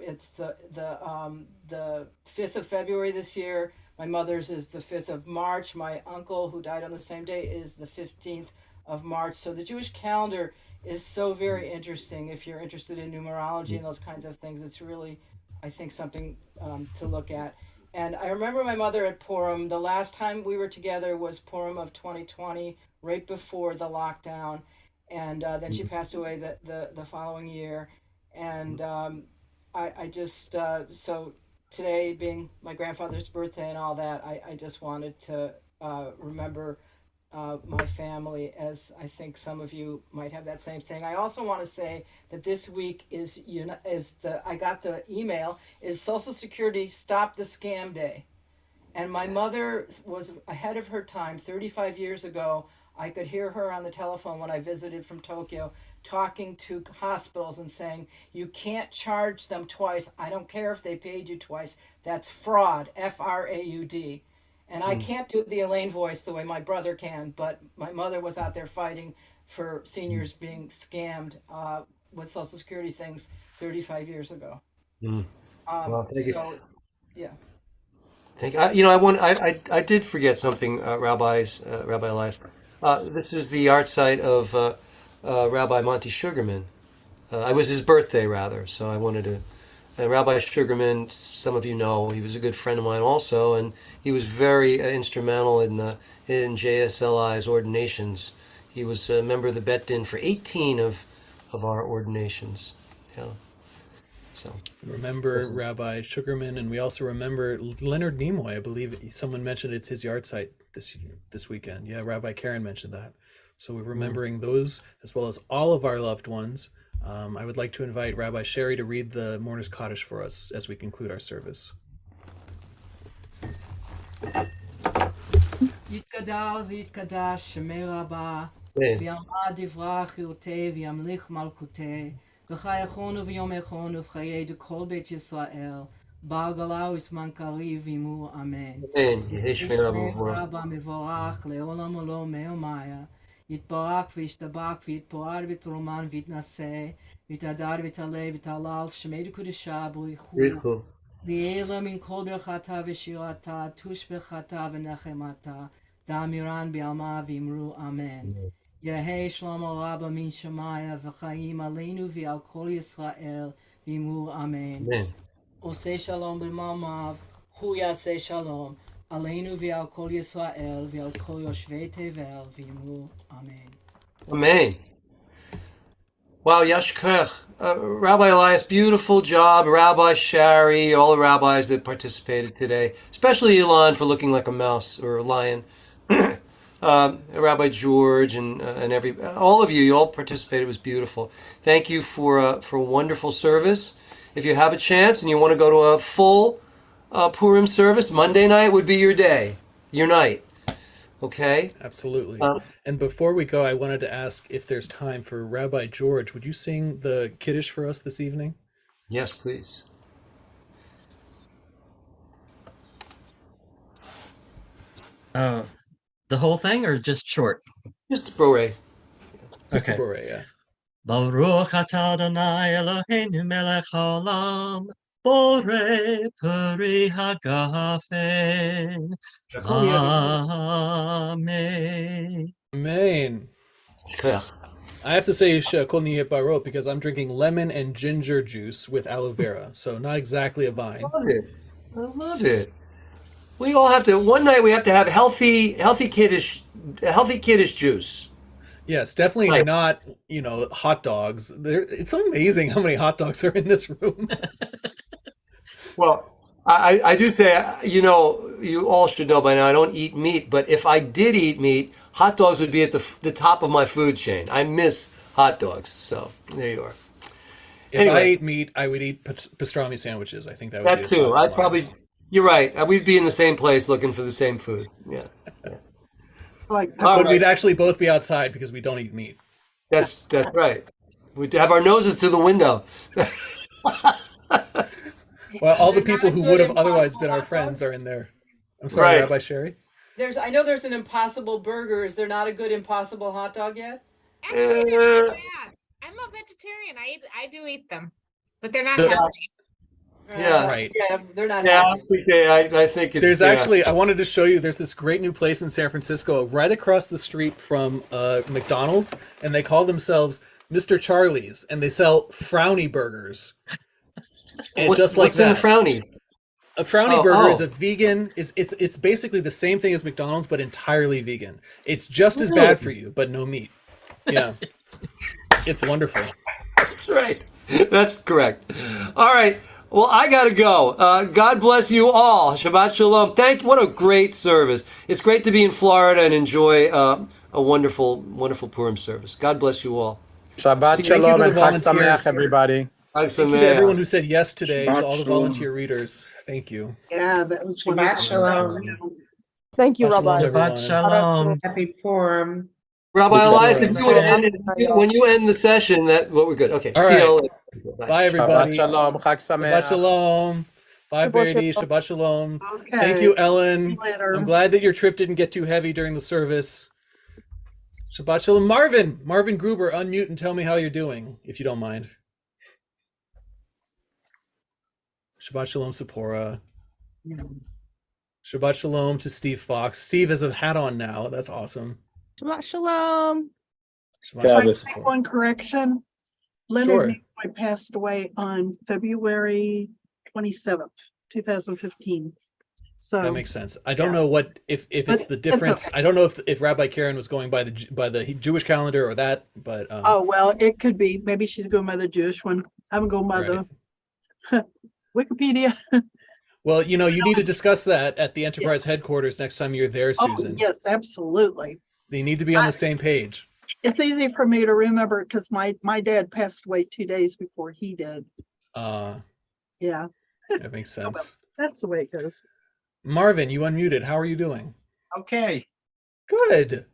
S11: it's the 5th of February this year. My mother's is the 5th of March. My uncle, who died on the same day, is the 15th of March. So the Jewish calendar is so very interesting. If you're interested in numerology and those kinds of things, it's really, I think, something to look at. And I remember my mother at Purim. The last time we were together was Purim of 2020, right before the lockdown. And then she passed away the following year. And I just, so today being my grandfather's birthday and all that, I just wanted to remember my family, as I think some of you might have that same thing. I also want to say that this week I got the email, is Social Security Stop the Scam Day. And my mother was ahead of her time. 35 years ago, I could hear her on the telephone when I visited from Tokyo talking to hospitals and saying, you can't charge them twice. I don't care if they paid you twice. That's fraud, F-R-A-U-D. And I can't do the Elaine voice the way my brother can, but my mother was out there fighting for seniors being scammed with Social Security things 35 years ago.
S1: Well, thank you.
S11: Yeah.
S1: Thank you. I did forget something, Rabbi Elias. This is the art site of Rabbi Monty Sugarman. It was his birthday, rather, so I wanted to. And Rabbi Sugarman, some of you know, he was a good friend of mine also, and he was very instrumental in JSLI's ordinations. He was a member of the Bet Din for 18 of our ordinations. Yeah. So
S2: Remember Rabbi Sugarman, and we also remember Leonard Nimoy. I believe someone mentioned it's his yard site this weekend. Yeah, Rabbi Karen mentioned that. So we're remembering those as well as all of our loved ones. I would like to invite Rabbi Sherry to read the Mourner's Kaddish for us as we conclude our service.
S11: יתגדל ויתקדש שמי רבה, ויעמד דברה חירותי וימליך מלכותי, וחייכונו ויומכונו וחיי כל בית ישראל, בר גלה וזמן קריב עמו אמן. יהי שמי רבה מבורך לעולם עולם מיומיה. יתברך וישתבח ויתפאר ויתרומן ויתנשא ויתהדר ויתעלה ויתהלל שמי דקודשה בריחו ויעלה מן כל ברכתה ושירתה תושבחתה ונחמתה דאמירן בעלמה ואמרו אמן. יהי שלמה רבה מן שמיה וחיים עלינו ועל כל ישראל ואמרו אמן. עושה שלום במעמיו הוא יעשה שלום עלינו ועל כל ישראל ועל כל יושבי תבל ואמרו אמן.
S1: Amen. Wow, Yashkech. Rabbi Elias, beautiful job. Rabbi Shari, all the rabbis that participated today, especially Elon for looking like a mouse or a lion. Rabbi George and all of you, you all participated. It was beautiful. Thank you for a wonderful service. If you have a chance and you want to go to a full Purim service, Monday night would be your day, your night. Okay?
S2: Absolutely. And before we go, I wanted to ask if there's time for Rabbi George. Would you sing the Kiddush for us this evening?
S1: Yes, please.
S5: The whole thing or just short?
S1: Just the Borei.
S2: Just
S5: Okay.
S2: the Borei, yeah.
S5: Baruch atah Adonai Eloheinu melech haolam, borei peri hagafen. Amen.
S2: Amen. I have to say Kol Niyeh Barot because I'm drinking lemon and ginger juice with aloe vera, so not exactly a vine.
S1: I love it. We all have to. One night we have to have healthy kiddush juice.
S2: Yes, definitely not, hot dogs. It's amazing how many hot dogs are in this room.
S1: Well, I do say, you all should know by now, I don't eat meat, but if I did eat meat, hot dogs would be at the top of my food chain. I miss hot dogs. So there you are.
S2: If
S1: Anyway.
S2: I ate meat, I would eat pastrami sandwiches. I think that would be
S1: That
S2: the
S1: too.
S2: top of
S1: I'd
S2: mine.
S1: probably. You're right. We'd be in the same place looking for the same food. Yeah.
S13: Like,
S1: All
S2: But
S1: right.
S2: we'd actually both be outside because we don't eat meat.
S1: That's right. We'd have our noses to the window.
S2: Well, all the
S11: They're
S2: people
S11: not
S2: who
S11: good
S2: would have otherwise
S11: Impossible
S2: been our
S11: hot
S2: friends
S11: dog?
S2: are in there. I'm sorry,
S1: Right.
S2: Rabbi Sherry.
S11: I know there's an Impossible Burger. Is there not a good Impossible hot dog yet?
S14: Actually, they're not bad. I'm a vegetarian. I do eat them, but they're not
S2: The-
S14: healthy.
S1: Yeah.
S2: Right.
S11: Yeah, they're not
S1: Yeah,
S11: healthy.
S1: I think it's.
S2: There's
S1: yeah.
S2: actually, I wanted to show you, there's this great new place in San Francisco right across the street from McDonald's, and they call themselves Mr. Charlie's, and they sell frowny burgers. And just like
S1: what's in
S2: that.
S1: the frowny?
S2: A frowny
S1: Oh,
S2: burger
S1: oh.
S2: is a vegan, it's basically the same thing as McDonald's, but entirely vegan. It's just as bad for you, but no meat. Yeah. It's wonderful.
S1: That's right. That's correct. All right. Well, I got to go. God bless you all. Shabbat Shalom. What a great service. It's great to be in Florida and enjoy a wonderful, wonderful Purim service. God bless you all.
S10: Shabbat
S2: Thank you
S10: Shalom
S2: to the
S10: and Chag
S2: volunteers.
S10: Sameach, everybody.
S2: Thank you to everyone who said yes today, to all the
S13: Shabbat
S2: volunteer readers. Thank you.
S13: yeah, that was
S6: Shabbat
S13: wonderful.
S6: Shalom.
S12: Thank you,
S2: Shabbat shalom,
S12: Rabbi.
S2: everyone.
S5: Shabbat shalom.
S6: Happy Purim.
S1: Rabbi Elias,
S2: Shalom.
S1: if you would end, when you end the session, we're good. Okay.
S2: All
S1: See
S2: right.
S1: y'all later. Bye.
S2: Bye,
S10: Shabbat
S2: everybody.
S10: Shalom, Chag
S2: Shabbat
S10: Sameach.
S2: shalom. Bye,
S12: Shabbat
S2: Brady.
S12: shalom.
S2: Shabbat shalom.
S13: Okay.
S2: Thank you, Ellen.
S13: See you later.
S2: I'm glad that your trip didn't get too heavy during the service. Shabbat shalom. Marvin Gruber, unmute and tell me how you're doing, if you don't mind. Shabbat shalom, Sephora. Shabbat shalom to Steve Fox. Steve has a hat on now. That's awesome.
S4: Shabbat shalom.
S2: Shabbat
S13: If I
S2: shalom,
S13: can make
S2: Sephora.
S13: one correction,
S2: Sure.
S13: Leonard Nimoy passed away on February 27th, 2015. So
S2: That makes sense. I don't know what if it's
S13: But
S2: the
S13: it's
S2: difference.
S13: okay.
S2: I don't know if Rabbi Karen was going by the Jewish calendar or that, but
S13: oh well, it could be. Maybe she's going by the Jewish one. I'm going by the Wikipedia.
S2: well, you need to discuss that at the Enterprise headquarters next time you're there,
S13: Oh
S2: Susan.
S13: yes, absolutely.
S2: They need to be on the same page.
S13: It's easy for me to remember because my dad passed away 2 days before he did. Yeah,
S2: That makes sense.
S13: that's the way it goes.
S2: Marvin, you unmuted. How are you doing?
S15: Okay.
S2: Good.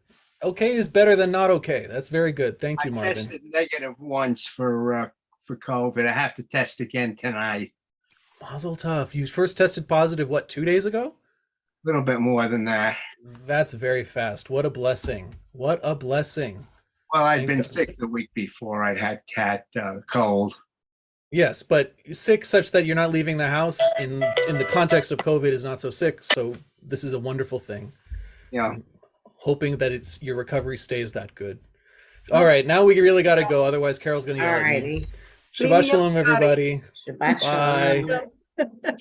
S2: Okay is better than not okay. That's very good. Thank you,
S15: I
S2: Marvin.
S15: tested negative once for COVID. I have to test again tonight.
S2: Mazel tov. You first tested positive, what, 2 days ago?
S15: A little bit more than that.
S2: That's very fast. What a blessing. What a blessing.
S15: Well, I'd
S2: Thank
S15: been
S2: God.
S15: sick the week before. I'd had cat cold.
S2: Yes, but sick such that you're not leaving the house in the context of COVID is not so sick. So this is a wonderful thing.
S15: Yeah.
S2: I'm hoping that your recovery stays that good. All right, now we really got to go. Otherwise, Carol's going to yell at me.
S6: Alrighty.
S2: Shabbat shalom, everybody.
S6: Shabbat
S2: Bye.
S6: Shalom.